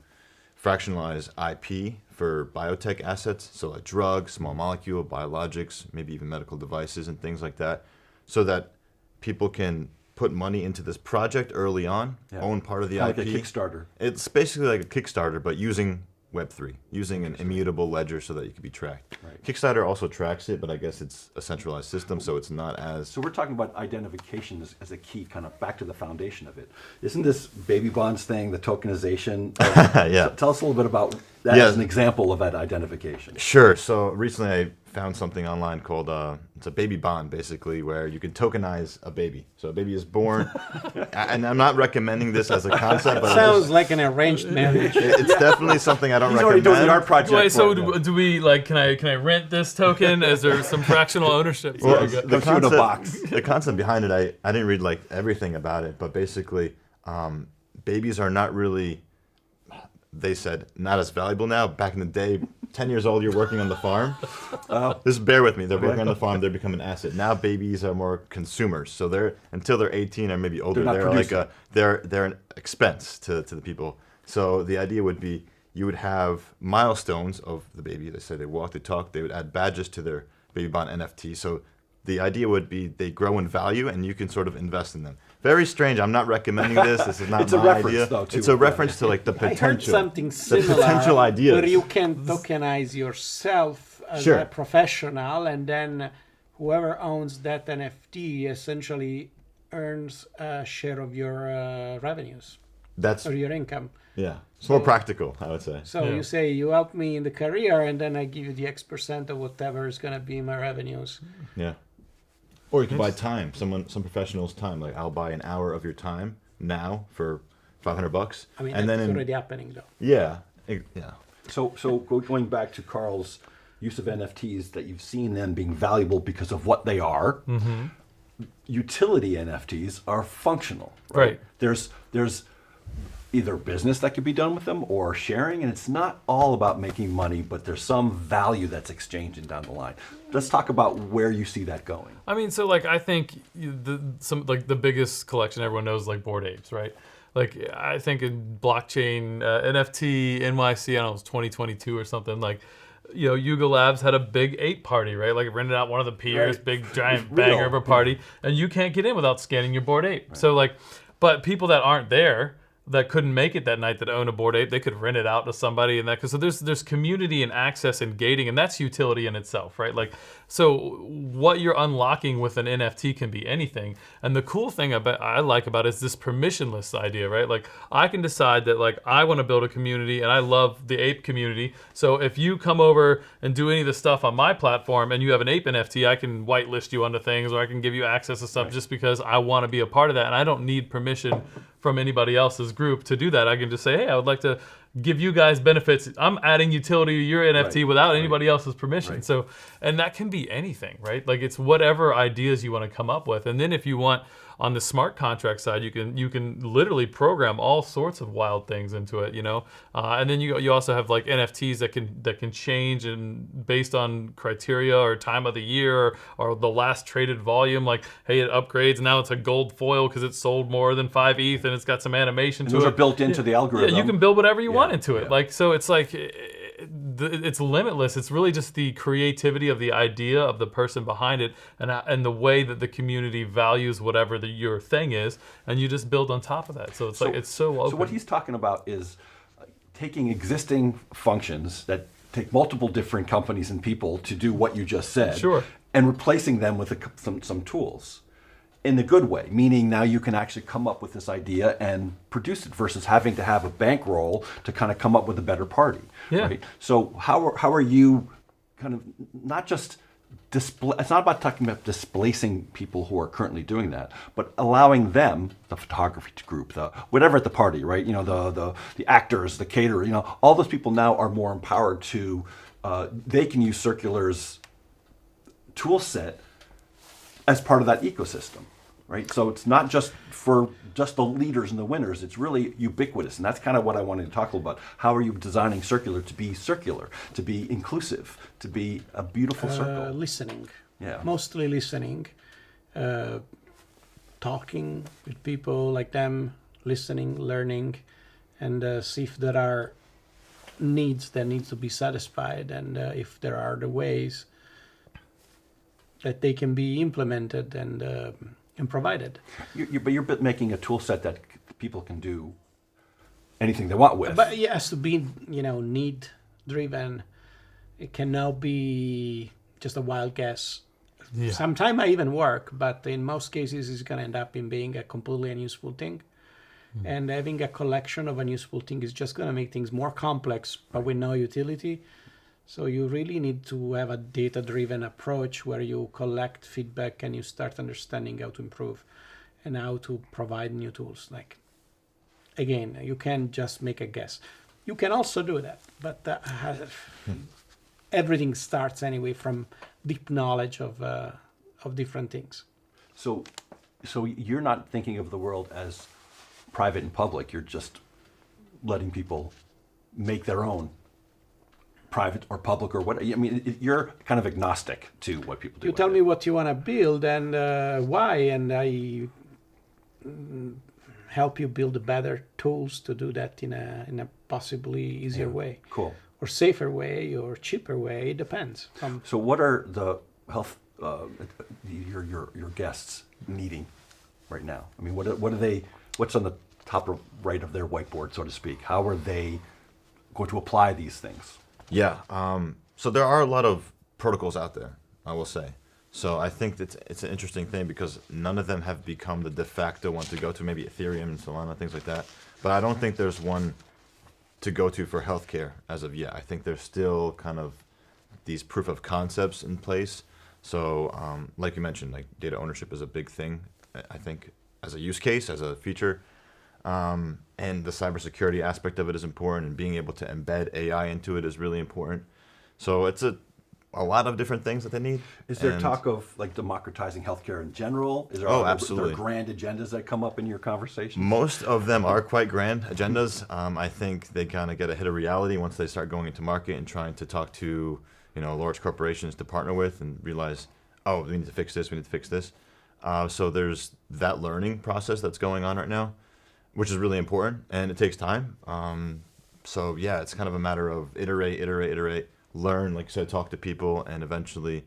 S2: fractionalize IP for biotech assets, so like drugs, small molecule, biologics, maybe even medical devices and things like that, so that people can put money into this project early on, own part of the
S1: Kind
S2: IP.
S1: of like a Kickstarter.
S2: It's basically like a Kickstarter, but using Web3, using an immutable ledger so that you can be tracked.
S1: Right.
S2: Kickstarter also tracks it, but I guess it's a centralized system, so it's not as...
S1: So we're talking about identification as a key, kind of back to the foundation of it. Isn't this baby bonds thing, the tokenization?
S2: Yeah.
S1: So tell us a little bit about that as an example of that identification.
S2: Sure. So recently I found something online called, it's a baby bond, basically, where you can tokenize a baby. So a baby is born, and I'm not recommending this as a concept, but
S4: Sounds like an arranged marriage.
S2: it's definitely something I don't
S1: He's already
S2: recommend.
S1: doing the art project.
S3: Wait, so
S1: for it,
S3: do we like? Can I rent this token? Is there some fractional ownership?
S2: Well,
S3: Yeah,
S1: Comes through in a box.
S2: the concept behind it, I didn't read like everything about it, but basically, babies are not really, they said, not as valuable now. Back in the day, 10 years old, you're working on the farm. Just bear with me. They're working on the farm. They become an asset. Now babies are more consumers. So until they're 18 or maybe older,
S1: They're not producing.
S2: they're an expense to the people. So the idea would be you would have milestones of the baby. They say they walk, they talk. They would add badges to their baby bond NFT. So the idea would be they grow in value and you can sort of invest in them. Very strange. I'm not recommending this. This is not
S1: It's a
S2: my
S1: reference,
S2: idea.
S1: though, to
S2: It's a
S1: it, yeah.
S2: reference to like the
S4: I
S2: potential.
S4: heard something
S2: the
S4: similar
S2: potential ideas.
S4: where you can tokenize yourself as
S2: Sure.
S4: a professional, and then whoever owns that NFT essentially earns a share of your revenues
S2: That's
S4: or your income.
S2: yeah. It's more practical, I would say.
S4: So
S3: Yeah.
S4: you say you help me in the career, and then I give you the X% of whatever is going to be my revenues.
S2: Yeah. Or you can buy time. Some professionals' time. Like I'll buy an hour of your time now for $500.
S4: I mean,
S2: and
S4: that's
S2: then
S4: already happening, though.
S2: yeah.
S1: So going back to Carl's use of NFTs, that you've seen them being valuable because of what they are. Utility NFTs are functional.
S3: Right.
S1: There's either business that could be done with them or sharing, and it's not all about making money, but there's some value that's exchanging down the line. Let's talk about where you see that going.
S3: I mean, so like I think the biggest collection everyone knows is like Bored Apes, right? Like I think in blockchain NFT NYC, I don't know, it was 2022 or something. Like Yuga Labs had a big ape party, right? Like it rented out one of the piers,
S1: Right.
S3: big giant
S1: Real.
S3: banger of a party, and you can't get in without scanning your Bored Ape. So like, but people that aren't there, that couldn't make it that night, that own a Bored Ape, they could rent it out to somebody, and that. So there's community and access and gating, and that's utility in itself, right? Like, so what you're unlocking with an NFT can be anything. And the cool thing I like about it is this permissionless idea, right? Like I can decide that like I want to build a community, and I love the ape community. So if you come over and do any of the stuff on my platform, and you have an ape NFT, I can whitelist you onto things, or I can give you access to stuff just because I want to be a part of that, and I don't need permission from anybody else's group to do that. I can just say, hey, I would like to give you guys benefits. I'm adding utility to your NFT without anybody else's permission.
S1: Right.
S3: So, and that can be anything, right? Like it's whatever ideas you want to come up with. And then if you want on the smart contract side, you can literally program all sorts of wild things into it, And then you also have like NFTs that can change and based on criteria or time of the year or the last traded volume. Like, hey, it upgrades. Now it's a gold foil because it sold more than 5 ETH and it's got some animation
S1: And
S3: to
S1: those
S3: it.
S1: are built into the algorithm.
S3: Yeah, you can build whatever you want into it.
S1: yeah.
S3: Like, so it's like it's limitless. It's really just the creativity of the idea of the person behind it, and the way that the community values whatever your thing is, and you just build on top of that. So it's like it's so open.
S1: So what he's talking about is taking existing functions that take multiple different companies and people to do what you just said,
S3: Sure.
S1: and replacing them with some tools. In the good way, meaning now you can actually come up with this idea and produce it versus having to have a bankroll to kind of come up with a better party.
S3: Yeah.
S1: Right? So how are you kind of not just it's not about talking about displacing people who are currently doing that, but allowing them, the photography group, the whatever at the party, right? The actors, the caterer, all those people now are more empowered to they can use Circular's tool set as part of that ecosystem. right? So it's not just for just the leaders and the winners. It's really ubiquitous, and that's kind of what I wanted to talk about. How are you designing circular, to be inclusive, to be a beautiful circle?
S4: Listening.
S1: Yeah.
S4: Mostly listening. Talking with people like them, listening, learning, and see if there are needs that need to be satisfied, and if there are the ways that they can be implemented and provided.
S1: But you're making a tool set that people can do anything they want with.
S4: But it has to be, need driven. It cannot be just a wild guess.
S3: Yeah.
S4: Sometimes might even work, but in most cases it's going to end up in being a completely unuseful thing. And having a collection of unuseful things is just going to make things more complex, but with no utility. So you really need to have a data-driven approach where you collect feedback and you start understanding how to improve and how to provide new tools. Like, again, you can't just make a guess. You can also do that, but everything starts anyway from deep knowledge of different things.
S1: So you're not thinking of the world as private and public. You're just letting people make their own private or public or what. I mean, you're kind of agnostic to what people do.
S4: You tell me what you want to build and why, and I help you build better tools to do that in a possibly easier way.
S1: Cool.
S4: Or safer way or cheaper way. It depends.
S1: So what are the health your guests needing right now? I mean, what are they? What's on the top right of their whiteboard, so to speak? How are they going to apply these things?
S2: Yeah. So there are a lot of protocols out there, I will say. So I think that it's an interesting thing because none of them have become the de facto one to go to, maybe Ethereum and Solana, things like that. But I don't think there's one to go to for healthcare as of yet. I think there's still kind of these proof of concepts in place. So like you mentioned, like data ownership is a big thing, I think, as a use case, as a feature. And the cybersecurity aspect of it is important, and being able to embed AI into it is really important. So it's a lot of different things that they need.
S1: Is there talk of like democratizing healthcare in general? Is there
S2: absolutely.
S1: There grand agendas that come up in your conversation?
S2: Most of them are quite grand agendas. I think they kind of get a hit of reality once they start going into market and trying to talk to large corporations to partner with and realize, oh, we need to fix this, we need to fix this. So there's that learning process that's going on right now, which is really important, and it takes time. So yeah, it's kind of a matter of iterate, learn, like I said, talk to people, and eventually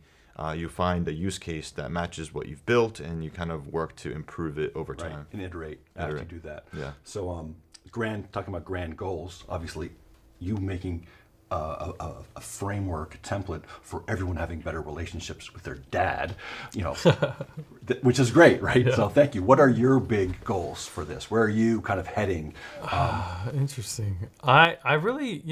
S2: you find a use case that matches what you've built, and you kind of work to improve it over time.
S1: Right, and iterate after you do that.
S2: Yeah.
S1: So talking about grand goals, obviously you making a framework, a template for everyone having better relationships with their dad, which is great, right? Yeah. So thank you. What are your big goals for this? Where are you kind of heading?
S3: Interesting. I really,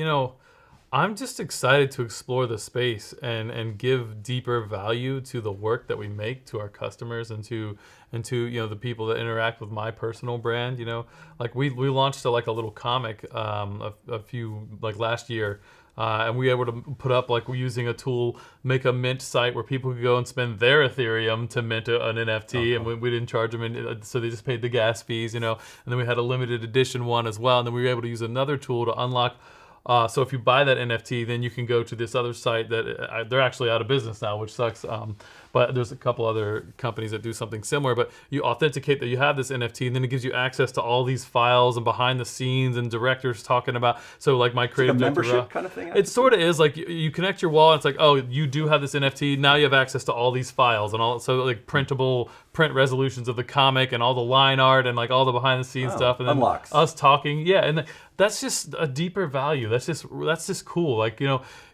S3: I'm just excited to explore the space and give deeper value to the work that we make to our customers and to the people that interact with my personal brand. Like we launched a little comic a few last year. And we were able to put up, we're using a tool, make a mint site where people could go and spend their Ethereum to mint an NFT, and we didn't charge them, so they just paid the gas fees, And then we had a limited edition one as well, and then we were able to use another tool to unlock. So if you buy that NFT, then you can go to this other site that they're actually out of business now, which sucks. But there's a couple other companies that do something similar. But you authenticate that you have this NFT, and then it gives you access to all these files and behind the scenes and directors talking about. So my creative
S1: it's like a
S3: director,
S1: membership kind of thing.
S3: It sort of is. You connect your wallet. It's like, oh, you do have this NFT. Now you have access to all these files and all. So print resolutions of the comic and all the line art and all the behind the scenes stuff. And then
S1: unlocks.
S3: Us talking, yeah, and that's just a deeper value. That's just cool.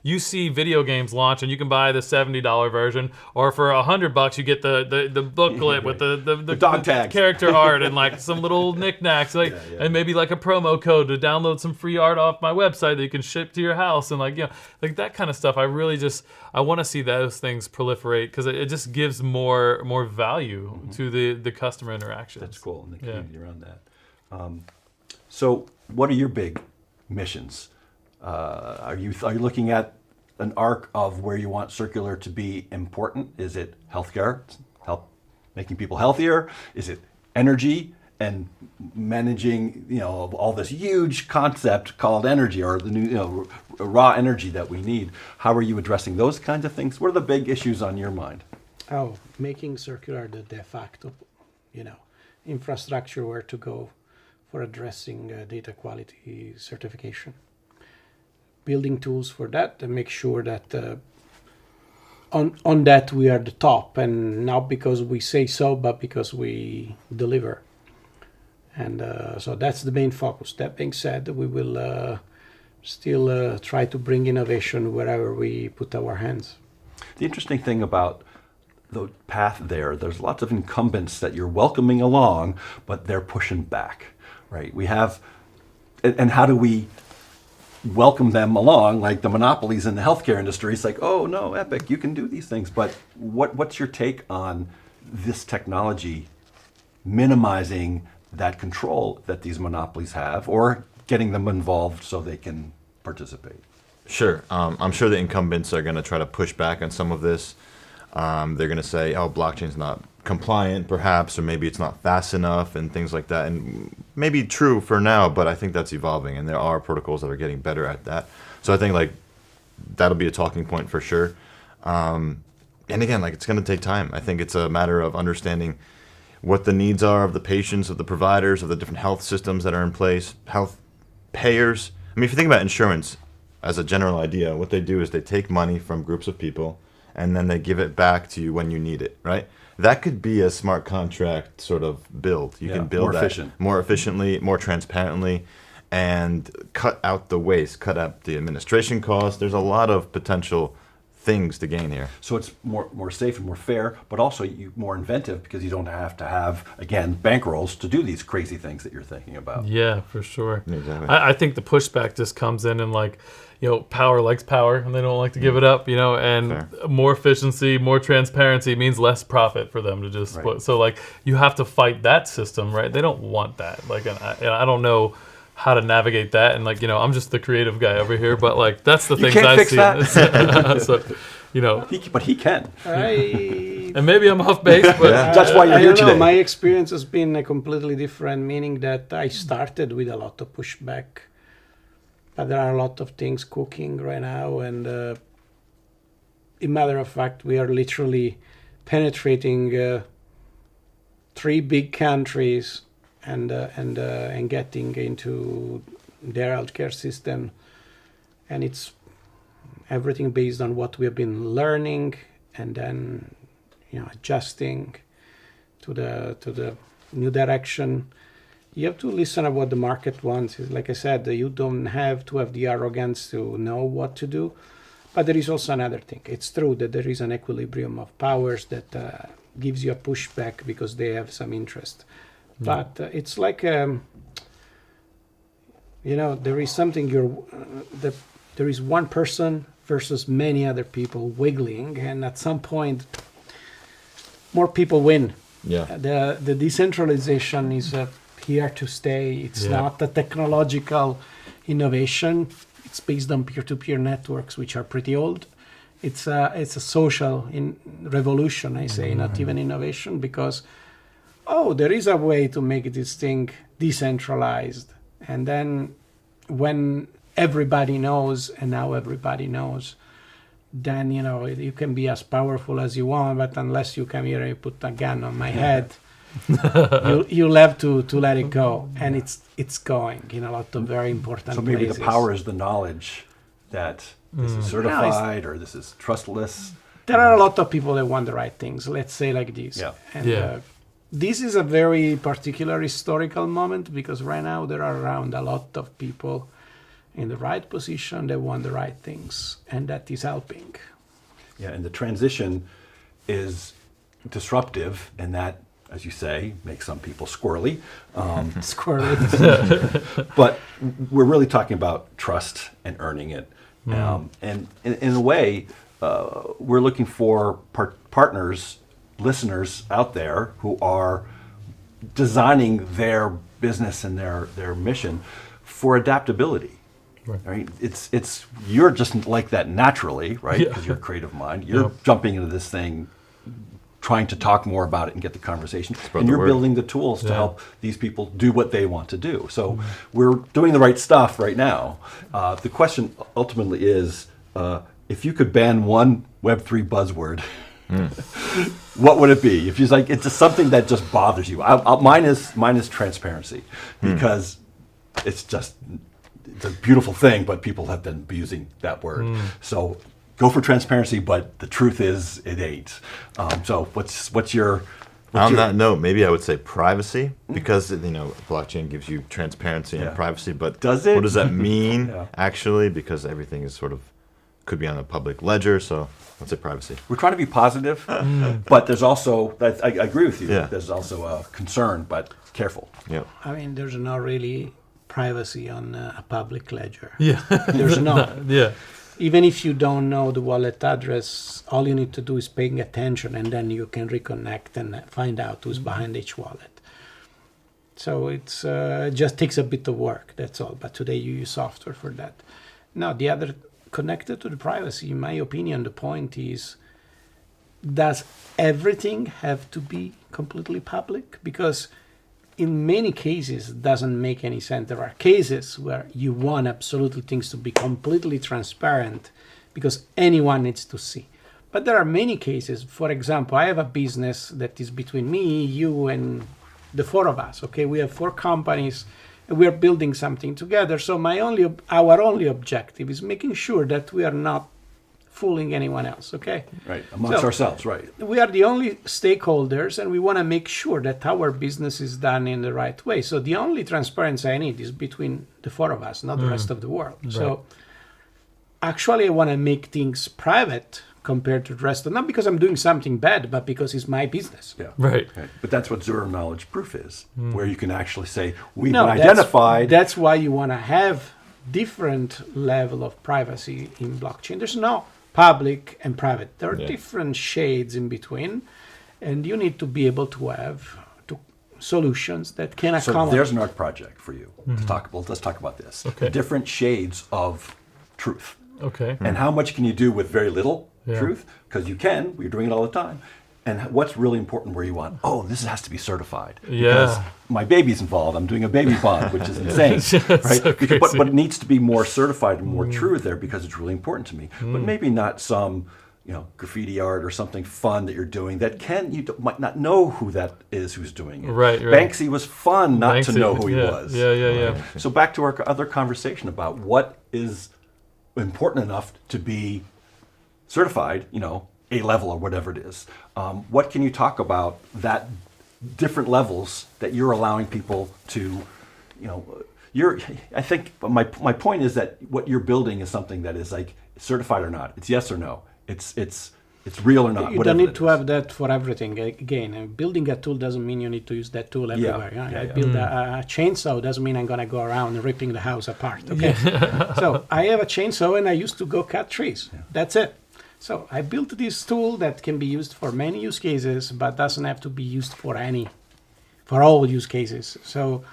S3: You see video games launch and you can buy the $70 version, or for $100 you get the booklet with the
S1: dog tags,
S3: character art, and some little knickknacks, and maybe a promo code to download some free art off my website that you can ship to your house, and that kind of stuff. I want to see those things proliferate because it just gives more value to the customer interaction.
S1: That's cool, and the community around that. So what are your big missions? Are you looking at an arc of where you want circular to be important? Is it healthcare, help making people healthier? Is it energy and managing, all this huge concept called energy, or the new, raw energy that we need? How are you addressing those kinds of things? What are the big issues on your mind?
S4: Oh, making circular the de facto, infrastructure where to go for addressing data quality certification. Building tools for that and make sure that on that we are the top, and not because we say so, but because we deliver. And so that's the main focus. That being said, we will still try to bring innovation wherever we put our hands.
S1: The interesting thing about the path there's lots of incumbents that you're welcoming along, but they're pushing back, right? And how do we welcome them along, like the monopolies in the healthcare industry? It's like, oh no, Epic, you can do these things. But what's your take on this technology minimizing that control that these monopolies have, or getting them involved so they can participate?
S2: Sure. I'm sure the incumbents are going to try to push back on some of this. They're going to say, oh, blockchain's not compliant, perhaps, or maybe it's not fast enough and things like that. And maybe true for now, but I think that's evolving, and there are protocols that are getting better at that. So I think that'll be a talking point for sure. And again, it's going to take time. I think it's a matter of understanding what the needs are of the patients, of the providers, of the different health systems that are in place, health payers. I mean, if you think about insurance as a general idea, what they do is they take money from groups of people and then they give it back to you when you need it, right? That could be a smart contract sort of build. You can build more efficiently, more transparently, and cut out the waste, cut out the administration costs. There's a lot of potential things to gain here.
S1: So it's more safe and more fair, but also more inventive, because you don't have to have, again, bankrolls to do these crazy things that you're thinking about.
S3: Yeah, for sure.
S2: Exactly.
S3: I think the pushback just comes in and power likes power, and they don't like to give it up, and
S2: Fair.
S3: More efficiency, more transparency means less profit for them to just
S1: Right.
S3: so you have to fight that system, right? They don't want that. And I don't know how to navigate that, and I'm just the creative guy over here, but that's the things
S1: can't
S3: I
S1: fix
S3: see.
S1: that.
S3: So,
S1: But he can.
S3: and maybe I'm off base, but
S1: That's why you're
S4: I
S1: here
S4: don't know.
S1: today.
S4: My experience has been completely different, meaning that I started with a lot of pushback, but there are a lot of things cooking right now, and in matter of fact, we are literally penetrating 3 big countries and getting into their healthcare system, and it's everything based on what we have been learning, and then adjusting to the new direction. You have to listen to what the market wants. Like I said, you don't have to have the arrogance to know what to do, but there is also another thing. It's true that there is an equilibrium of powers that gives you a pushback because they have some interest. But it's like there is something there is one person versus many other people wiggling, and at some point more people win.
S2: Yeah.
S4: The decentralization is here to stay. It's not a technological innovation. It's based on peer-to-peer networks, which are pretty old. It's a social revolution, I say, not even innovation, because there is a way to make this thing decentralized. And then when everybody knows, and now everybody knows, then you can be as powerful as you want, but unless you come here and you put a gun on my head, you'll have to let it go. And it's going in a lot of very important
S1: So maybe
S4: places.
S1: the power is the knowledge that this is certified or this is trustless.
S4: There are a lot of people that want the right things, let's say like this.
S1: Yeah.
S4: And this is a very particular historical moment, because right now there are around a lot of people in the right position that want the right things, and that is helping.
S1: Yeah, and the transition is disruptive, and that, as you say, makes some people squirrely.
S4: Squirrely.
S1: But we're really talking about trust and earning it. And in a way, we're looking for partners, listeners out there who are designing their business and their mission for adaptability. Right? It's you're just like that naturally, right? Because you're a creative mind. You're jumping into this thing trying to talk more about it and get the conversation.
S2: Spread
S1: And
S2: the
S1: you're
S2: word.
S1: building the tools to
S3: Yeah.
S1: help these people do what they want to do. So we're doing the right stuff right now. The question ultimately is, if you could ban one Web3 buzzword, what would it be? If you're like, it's just something that just bothers you. Mine is transparency, because it's a beautiful thing, but people have been abusing that word. So go for transparency, but the truth is it ain't. So what's your
S2: That note, maybe I would say privacy, because blockchain gives you transparency and
S1: Yeah.
S2: privacy. But
S1: Does it?
S2: What does that mean
S1: Yeah.
S2: actually? Because everything is could be on a public ledger. So let's say privacy.
S1: We're trying to be positive, but there's also, I agree with you,
S2: Yeah.
S1: there's also a concern, but careful.
S2: Yep.
S4: I mean, there's not really privacy on a public ledger.
S3: Yeah.
S4: There's not.
S3: Yeah.
S4: Even if you don't know the wallet address, all you need to do is paying attention, and then you can reconnect and find out who's behind each wallet. So it just takes a bit of work, that's all. But today you use software for that. Now, the other connected to the privacy, in my opinion, the point is, does everything have to be completely public? Because in many cases, it doesn't make any sense. There are cases where you want absolutely things to be completely transparent because anyone needs to see. But there are many cases. For example, I have a business that is between me, you, and the four of us. Okay, we have 4 companies, and we are building something together. So our only objective is making sure that we are not fooling anyone else. Okay.
S1: Right, amongst
S4: So-
S1: ourselves, right.
S4: We are the only stakeholders, and we want to make sure that our business is done in the right way. So the only transparency I need is between the 4 of us, not the rest of the world. So actually, I want to make things private compared to the rest of, not because I'm doing something bad, but because it's my business.
S1: Yeah.
S3: Right.
S1: But that's what zero knowledge proof is, where you can actually say, we've
S4: No,
S1: identified.
S4: That's why you want to have different level of privacy in blockchain. There's no public and private. There are different shades in between, and you need to be able to have solutions that can
S1: So
S4: accommodate.
S1: there's an art project for you to talk about. Let's talk about this.
S3: Okay.
S1: Different shades of truth.
S3: Okay.
S1: And how much can you do with very little
S3: Yeah.
S1: truth? Because you can, you're doing it all the time. And what's really important where you want, this has to be certified. Because
S3: Yeah.
S1: my baby's involved. I'm doing a baby bond, which is insane. Right?
S3: so
S1: Because- but
S3: crazy.
S1: it needs to be more certified and more true there because it's really important to me. But maybe not some graffiti art or something fun that you're doing that might not know who that is who's doing it.
S3: Right.
S1: Banksy was fun not to
S3: Banksy,
S1: know who he
S3: yeah,
S1: was.
S3: yeah.
S1: So back to our other conversation about what is important enough to be certified, A level or whatever it is. What can you talk about that different levels that you're allowing people to, I think my point is that what you're building is something that is like certified or not. It's yes or no. It's real or not.
S4: You
S1: whatever
S4: don't need
S1: it
S4: to
S1: is.
S4: have that for everything. Again, building a tool doesn't mean you need to use that tool everywhere.
S1: Yeah,
S4: I
S1: yeah.
S4: build a chainsaw doesn't mean I'm gonna go around ripping the house apart. Okay, so I have a chainsaw and I used to go cut trees. That's it. So I built this tool that can be used for many use cases, but doesn't have to be used for all use cases. So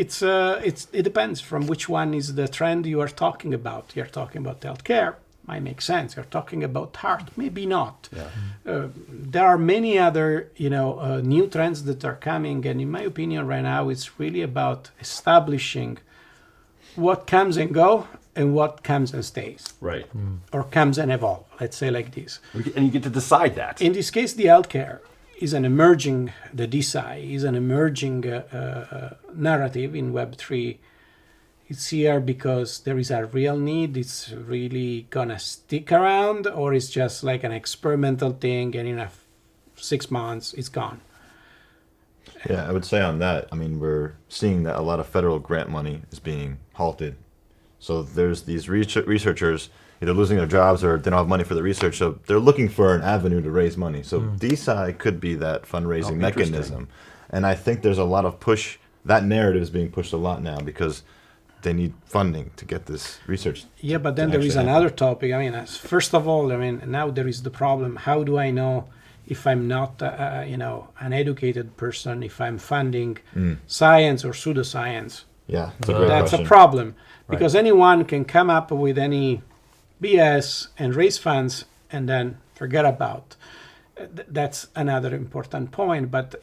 S4: it depends from which one is the trend you are talking about. You're talking about healthcare, might make sense. You're talking about art, maybe not.
S1: Yeah.
S4: There are many other new trends that are coming, and in my opinion, right now it's really about establishing what comes and go and what comes and stays,
S1: Right.
S4: or comes and evolve. Let's say like this.
S1: And you get to decide that.
S4: In this case, the healthcare is the DeSci is an emerging narrative in Web3. It's here because there is a real need. It's really gonna stick around, or it's just like an experimental thing, and in 6 months it's gone.
S2: Yeah, I would say on that, we're seeing that a lot of federal grant money is being halted. So there's these researchers either losing their jobs or they don't have money for the research, so they're looking for an avenue to raise money. So DeSci could be that fundraising
S1: interesting.
S2: mechanism. And I think there's a lot of push, that narrative is being pushed a lot now because they need funding to get this research.
S4: Yeah, but then
S2: to
S4: there is
S2: actually
S4: another topic. First of all, now there is the problem. How do I know if I'm not, an educated person, if I'm funding science or pseudoscience?
S2: Yeah, that's a great
S4: That's
S2: question.
S4: a problem, because anyone can come up with any BS and raise funds and then forget about. That's another important point. But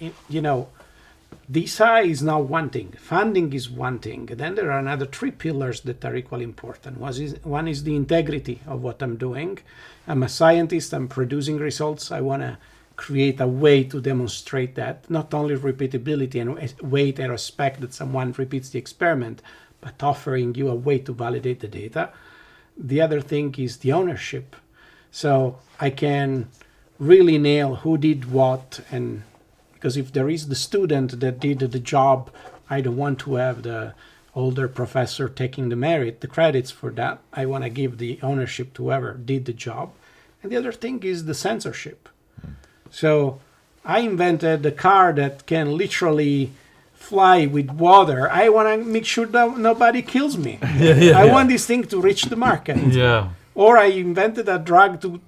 S4: DeSci is not one thing. Funding is one thing. Then there are another three pillars that are equally important. One is the integrity of what I'm doing. I'm a scientist. I'm producing results. I want to create a way to demonstrate that, not only repeatability and wait and respect that someone repeats the experiment, but offering you a way to validate the data. The other thing is the ownership. So I can really nail who did what, and because if there is the student that did the job, I don't want to have the older professor taking the credits for that. I want to give the ownership to whoever did the job. And the other thing is the censorship. So I invented a car that can literally fly with water. I want to make sure that nobody kills me. I want this thing to reach the market.
S3: Yeah.
S4: Or I invented a drug to,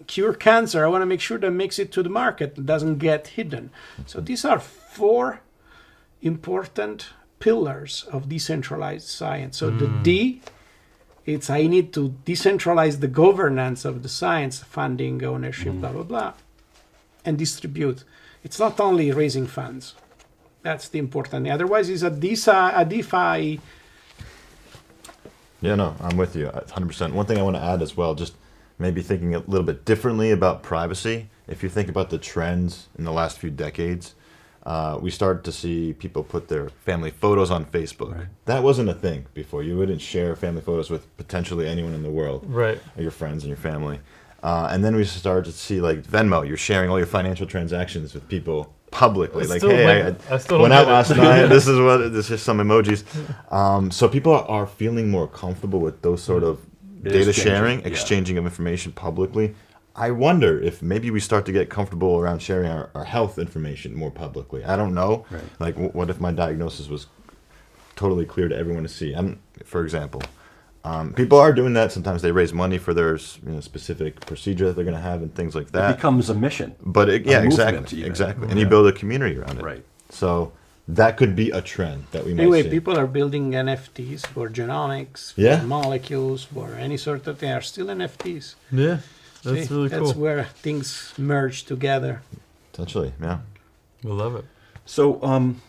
S4: cure cancer. I want to make sure that makes it to the market, it doesn't get hidden. So these are four important pillars of decentralized science. So the D, it's I need to decentralize the governance of the science, funding, ownership, blah, blah, blah, and distribute. It's not only raising funds. That's the important thing. Otherwise, it's a DeFi.
S2: Yeah, no, I'm with you 100%. One thing I want to add as well, just maybe thinking a little bit differently about privacy. If you think about the trends in the last few decades, we started to see people put their family photos on Facebook. Right. That wasn't a thing before. You wouldn't share family photos with potentially anyone in the world,
S3: right?
S2: Or your friends and your family. And then we started to see like Venmo. You're sharing all your financial transactions with people publicly. Like, hey, I went out last night. This is just some emojis. So people are feeling more comfortable with those sort of data sharing, exchanging of information publicly. I wonder if maybe we start to get comfortable around sharing our health information more publicly. I don't know. Right. Like, what if my diagnosis was totally clear to everyone to see? For example, people are doing that. Sometimes they raise money for their specific procedure that they're going to have and things like that.
S1: It becomes a mission.
S2: But exactly. And you build a community around it.
S1: Right.
S2: So that could be a trend that we might
S4: anyway,
S2: see.
S4: people are building NFTs for genomics, for molecules, for any sort of thing. They are still NFTs.
S3: Yeah, that's really cool.
S4: That's where things merge together.
S2: Essentially, yeah.
S3: We love it.
S1: So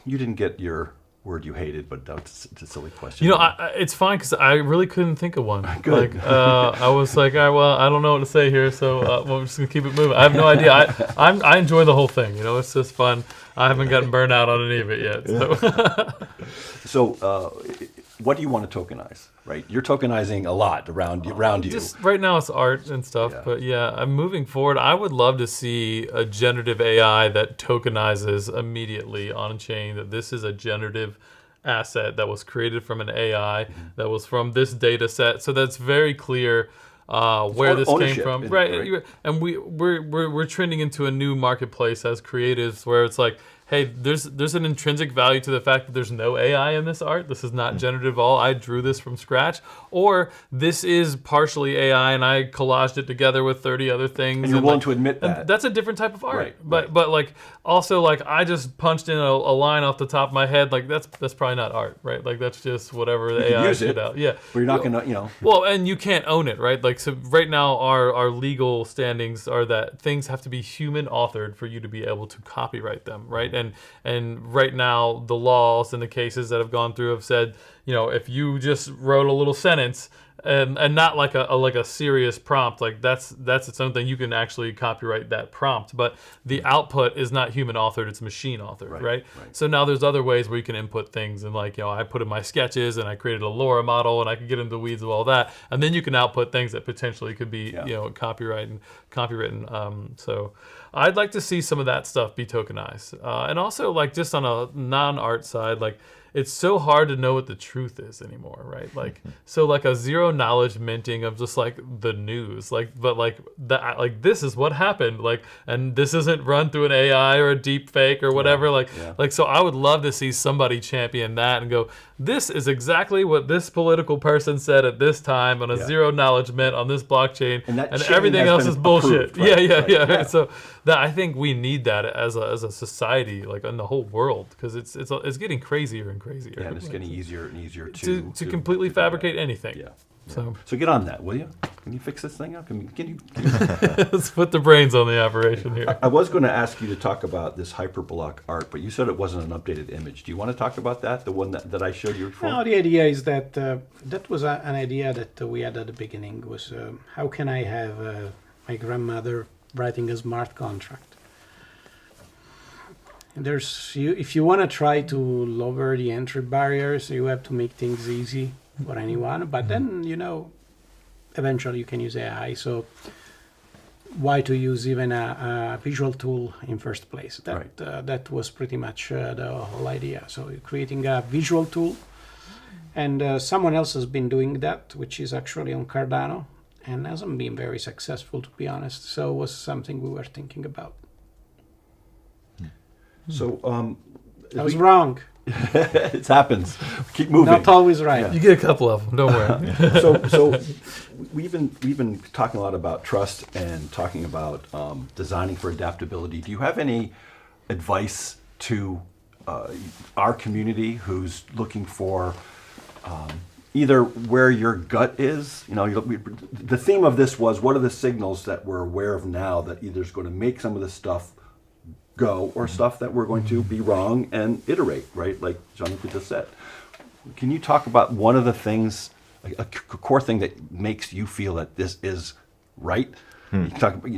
S1: you didn't get your word you hated, but that's a silly question.
S3: It's fine because I really couldn't think of one.
S1: Good.
S3: Like, I was like, I don't know what to say here, so we're just gonna keep it moving. I have no idea. I enjoy the whole thing. It's just fun. I haven't gotten burned out on any of it yet. So,
S1: what do you want to tokenize? Right, you're tokenizing a lot around you.
S3: Just right now, it's art and stuff. Yeah. But yeah, I'm moving forward. I would love to see a generative AI that tokenizes immediately on chain. That this is a generative asset that was created from an AI that was from this data set. So that's very clear. Where this came from, right? And we're trending into a new marketplace as creatives, where it's like, hey, there's an intrinsic value to the fact that there's no AI in this art. This is not generative at all. I drew this from scratch, or this is partially AI and I collaged it together with 30 other things.
S1: And you're willing to admit that.
S3: That's a different type of art.
S1: Right,
S3: but like also like I just punched in a line off the top of my head. Like that's probably not art, right? Like that's just whatever the AI spit out. Yeah.
S1: But you're not gonna,
S3: Well, and you can't own it, right? Like so right now our legal standings are that things have to be human authored for you to be able to copyright them, right? And right now the laws and the cases that have gone through have said, if you just wrote a little sentence and not like a serious prompt, like that's its own thing. You can actually copyright that prompt, but the output is not human authored; it's machine authored, right? So now there's other ways where you can input things, and like I put in my sketches and I created a LoRa model, and I could get into the weeds of all that, and then you can output things that potentially could be copywritten. So I'd like to see some of that stuff be tokenized, and also like just on a non-art side, like. It's so hard to know what the truth is anymore, right? Like, so like a zero knowledge minting of just like the news, but this is what happened, like, and this isn't run through an AI or a deep fake or whatever, like, so I would love to see somebody champion that and go, this is exactly what this political person said at this time on a zero knowledge mint on this blockchain, and everything else is bullshit.
S1: Approved,
S3: Yeah. So that I think we need that as a society, like in the whole world, because it's getting crazier and crazier.
S1: Yeah, and it's getting easier and easier to
S3: completely fabricate anything.
S1: Yeah.
S3: So
S1: get on that, will you? Can you fix this thing up? Can you
S3: Let's put the brains on the operation here.
S1: I was going to ask you to talk about this hyperblock art, but you said it wasn't an updated image. Do you want to talk about that, the one that I showed you before?
S4: No, the idea is that that was an idea that we had at the beginning, was how can I have my grandmother writing a smart contract? And if you want to try to lower the entry barriers, you have to make things easy for anyone, but then, eventually you can use AI, so why to use even a visual tool in first place? That was pretty much the whole idea. So you're creating a visual tool, and someone else has been doing that, which is actually on Cardano, and hasn't been very successful, to be honest. So it was something we were thinking about.
S1: So
S4: I was wrong.
S1: It happens. Keep moving.
S4: Not always right.
S1: Yeah.
S3: You get a couple of them, don't worry.
S1: So we've been talking a lot about trust and talking about designing for adaptability. Do you have any advice to our community who's looking for either where your gut is? The theme of this was, what are the signals that we're aware of now that either is going to make some of this stuff go, or stuff that we're going to be wrong and iterate, right? Like Gianluca just said. Can you talk about one of the things, a core thing that makes you feel that this is right? You can talk about,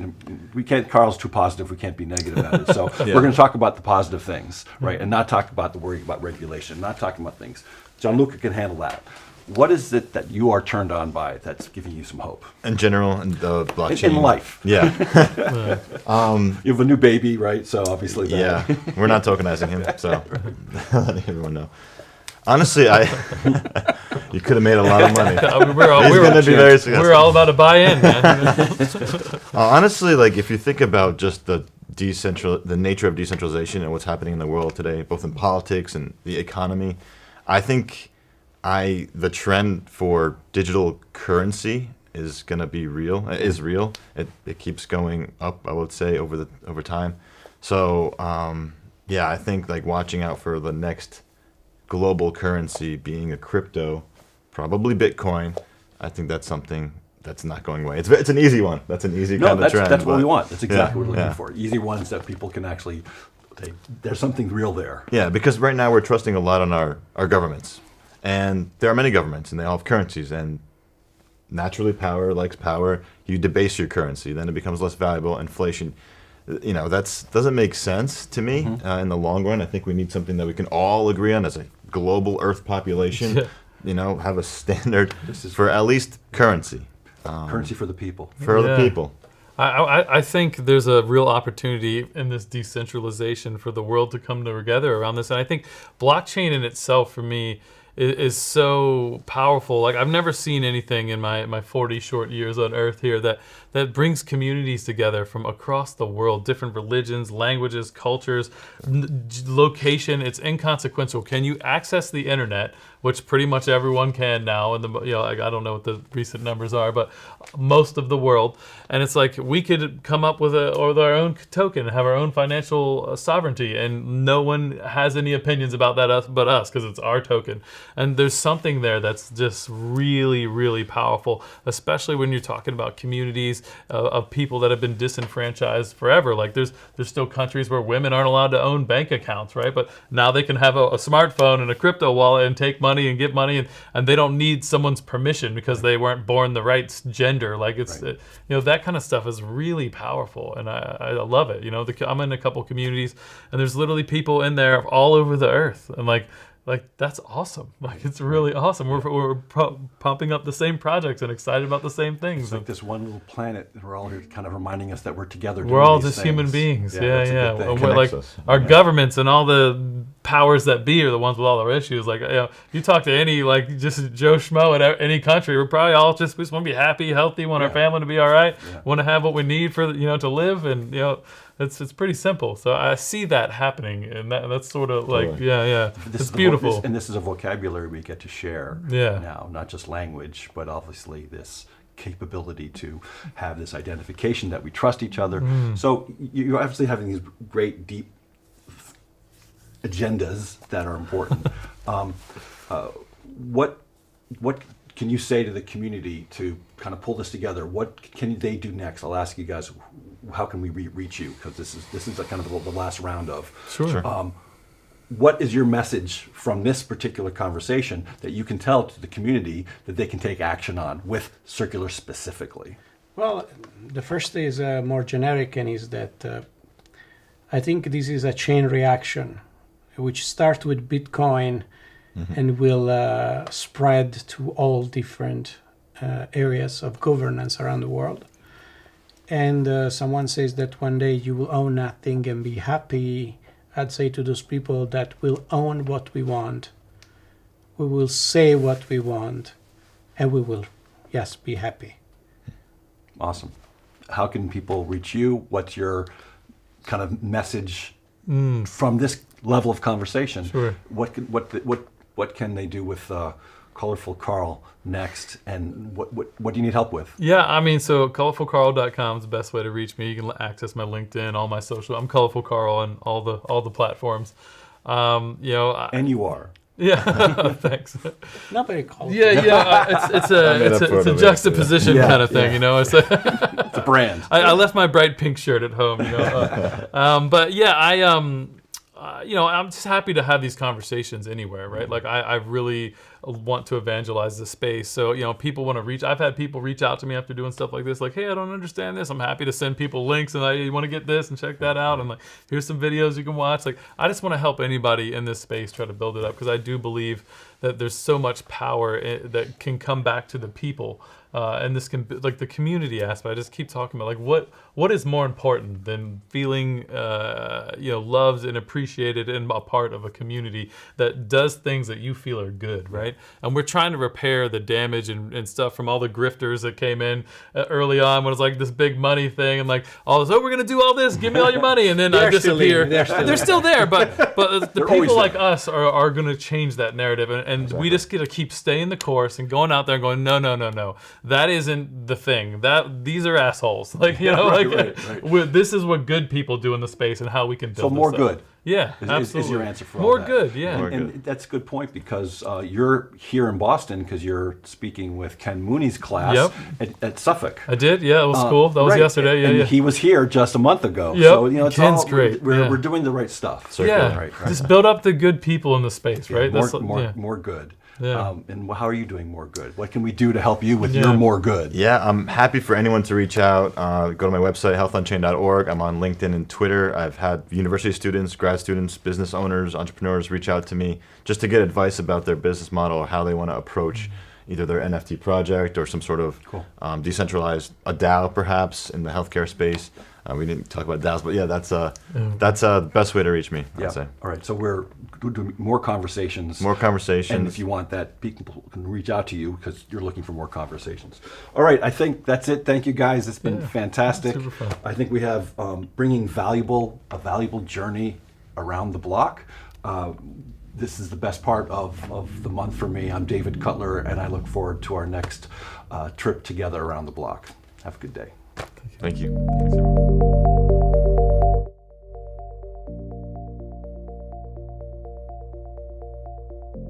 S1: we can't, Carl's too positive, we can't be negative about it. So we're going to talk about the positive things, right? And not talk about the worry about regulation, not talking about things. Gianluca can handle that. What is it that you are turned on by that's giving you some hope?
S2: In general, in the blockchain.
S1: In life.
S2: Yeah.
S1: You have a new baby, right? So obviously that.
S2: Yeah. We're not tokenizing him, so letting everyone know. Honestly, you could have made a lot of money.
S3: We're all about to buy in, man.
S2: Honestly, like if you think about just the nature of decentralization and what's happening in the world today, both in politics and the economy, I think the trend for digital currency is going to be real. It keeps going up, I would say, over time. So I think like watching out for the next global currency being a crypto, probably Bitcoin. I think that's something that's not going away. It's an easy one. That's an easy kind of trend.
S1: That's what we want. That's exactly what we're looking for. Easy ones that people can actually. There's something real there.
S2: Yeah, because right now we're trusting a lot on our governments. And there are many governments, and they all have currencies. And naturally, power likes power. You debase your currency, then it becomes less valuable. Inflation, that doesn't make sense to me in the long run. I think we need something that we can all agree on as a global Earth population. Have a standard for at least currency.
S1: Currency for the people.
S2: For the people.
S3: I think there's a real opportunity in this decentralization for the world to come together around this. And I think blockchain in itself, for me, is so powerful. Like I've never seen anything in my 40 short years on Earth here that brings communities together from across the world, different religions, languages, cultures, location. It's inconsequential. Can you access the internet, which pretty much everyone can now, and I don't know what the recent numbers are, but most of the world. And it's like we could come up with our own token, have our own financial sovereignty, and no one has any opinions about that but us, because it's our token. And there's something there that's just really, really powerful, especially when you're talking about communities of people that have been disenfranchised forever. Like there's still countries where women aren't allowed to own bank accounts, right? But now they can have a smartphone and a crypto wallet and take money and give money, and they don't need someone's permission because they weren't born the right gender. Like it's that kind of stuff is really powerful, and I love it. I'm in a couple communities, and there's literally people in there all over the earth, and like that's awesome. Like it's really awesome. We're pumping up the same projects and excited about the same things.
S1: It's like this one little planet, and we're all here kind of reminding us that we're together.
S3: We're all just human beings. Yeah. And we're like our governments and all the powers that be are the ones with all our issues. Like you talk to any just Joe Schmo at any country, we're probably all we just want to be happy, healthy, want our family to be all right, want to have what we need for to live, and it's pretty simple. So I see that happening, and that's sort of like it's beautiful.
S1: And this is a vocabulary we get to share now, not just language, but obviously this capability to have this identification that we trust each other. So you're obviously having these great, deep agendas that are important. What can you say to the community to kind of pull this together, what can they do next? I'll ask you guys, how can we reach you? Because this is a kind of the last round of.
S3: Sure.
S1: What is your message from this particular conversation that you can tell to the community that they can take action on with circular specifically?
S4: Well, the first is more generic, and is that I think this is a chain reaction, which starts with Bitcoin and will spread to all different areas of governance around the world. And someone says that one day you will own nothing and be happy. I'd say to those people that will own what we want, we will say what we want, and we will, yes, be happy.
S1: Awesome. How can people reach you? What's your kind of message from this level of conversation?
S3: Sure.
S1: What can they do with Colorful Carl next, and what do you need help with?
S3: Yeah, I mean, so colorfulcarl.com is the best way to reach me. You can access my LinkedIn, all my social. I'm Colorful Carl on all the platforms.
S1: And you are.
S3: Yeah, thanks.
S4: Not very colorful.
S3: Yeah. It's a juxtaposition kind of thing, you know. It's
S1: It's a brand.
S3: I left my bright pink shirt at home, you know. But yeah, I'm just happy to have these conversations anywhere, right? Like I really want to evangelize the space. So, people want to reach. I've had people reach out to me after doing stuff like this, like, hey, I don't understand this. I'm happy to send people links, and you want to get this and check that out, and like, here's some videos you can watch. Like, I just want to help anybody in this space try to build it up, because I do believe that there's so much power that can come back to the people. And this can, like, the community aspect. I just keep talking about, like, what is more important than feeling loved and appreciated and a part of a community that does things that you feel are good, right? And we're trying to repair the damage and stuff from all the grifters that came in early on, when it's like this big money thing, and like all this, we're gonna do all this, give me all your money, and then I disappear. They're still there, but the people like us are gonna change that narrative, and we just gotta keep staying the course and going out there and going, no. That isn't the thing. These are assholes. Like, right. This is what good people do in the space, and how we can build.
S1: So more
S3: this
S1: good.
S3: Up. Yeah, absolutely.
S1: Is your answer for
S3: more
S1: all that.
S3: good? Yeah,
S1: and that's a good point, because you're here in Boston because you're speaking with Ken Mooney's class at Suffolk.
S3: I did. Yeah, it was cool. That was yesterday.
S1: And he was here just a month ago.
S3: Yep.
S1: So it's
S3: Ken's great.
S1: We're doing the right stuff. Right.
S3: Just build up the good people in the space, right?
S1: More good.
S3: Yeah.
S1: And how are you doing more good? What can we do to help you with your more good?
S2: Yeah, I'm happy for anyone to reach out. Go to my website, healthonchain.org. I'm on LinkedIn and Twitter. I've had university students, grad students, business owners, entrepreneurs reach out to me just to get advice about their business model, or how they want to approach either their NFT project or some sort of decentralized, a DAO perhaps, in the healthcare space. We didn't talk about DAOs, but yeah, that's the best way to reach me, I'd say.
S1: All right, so we're doing more conversations.
S2: More conversations.
S1: And if you want that, people can reach out to you because you're looking for more conversations. All right, I think that's it. Thank you, guys. It's been fantastic.
S3: Super fun.
S1: I think we have bringing a valuable journey around the block. This is the best part of the month for me. I'm David Cutler, and I look forward to our next trip together around the block. Have a good day.
S2: Thank you. Thanks, everyone.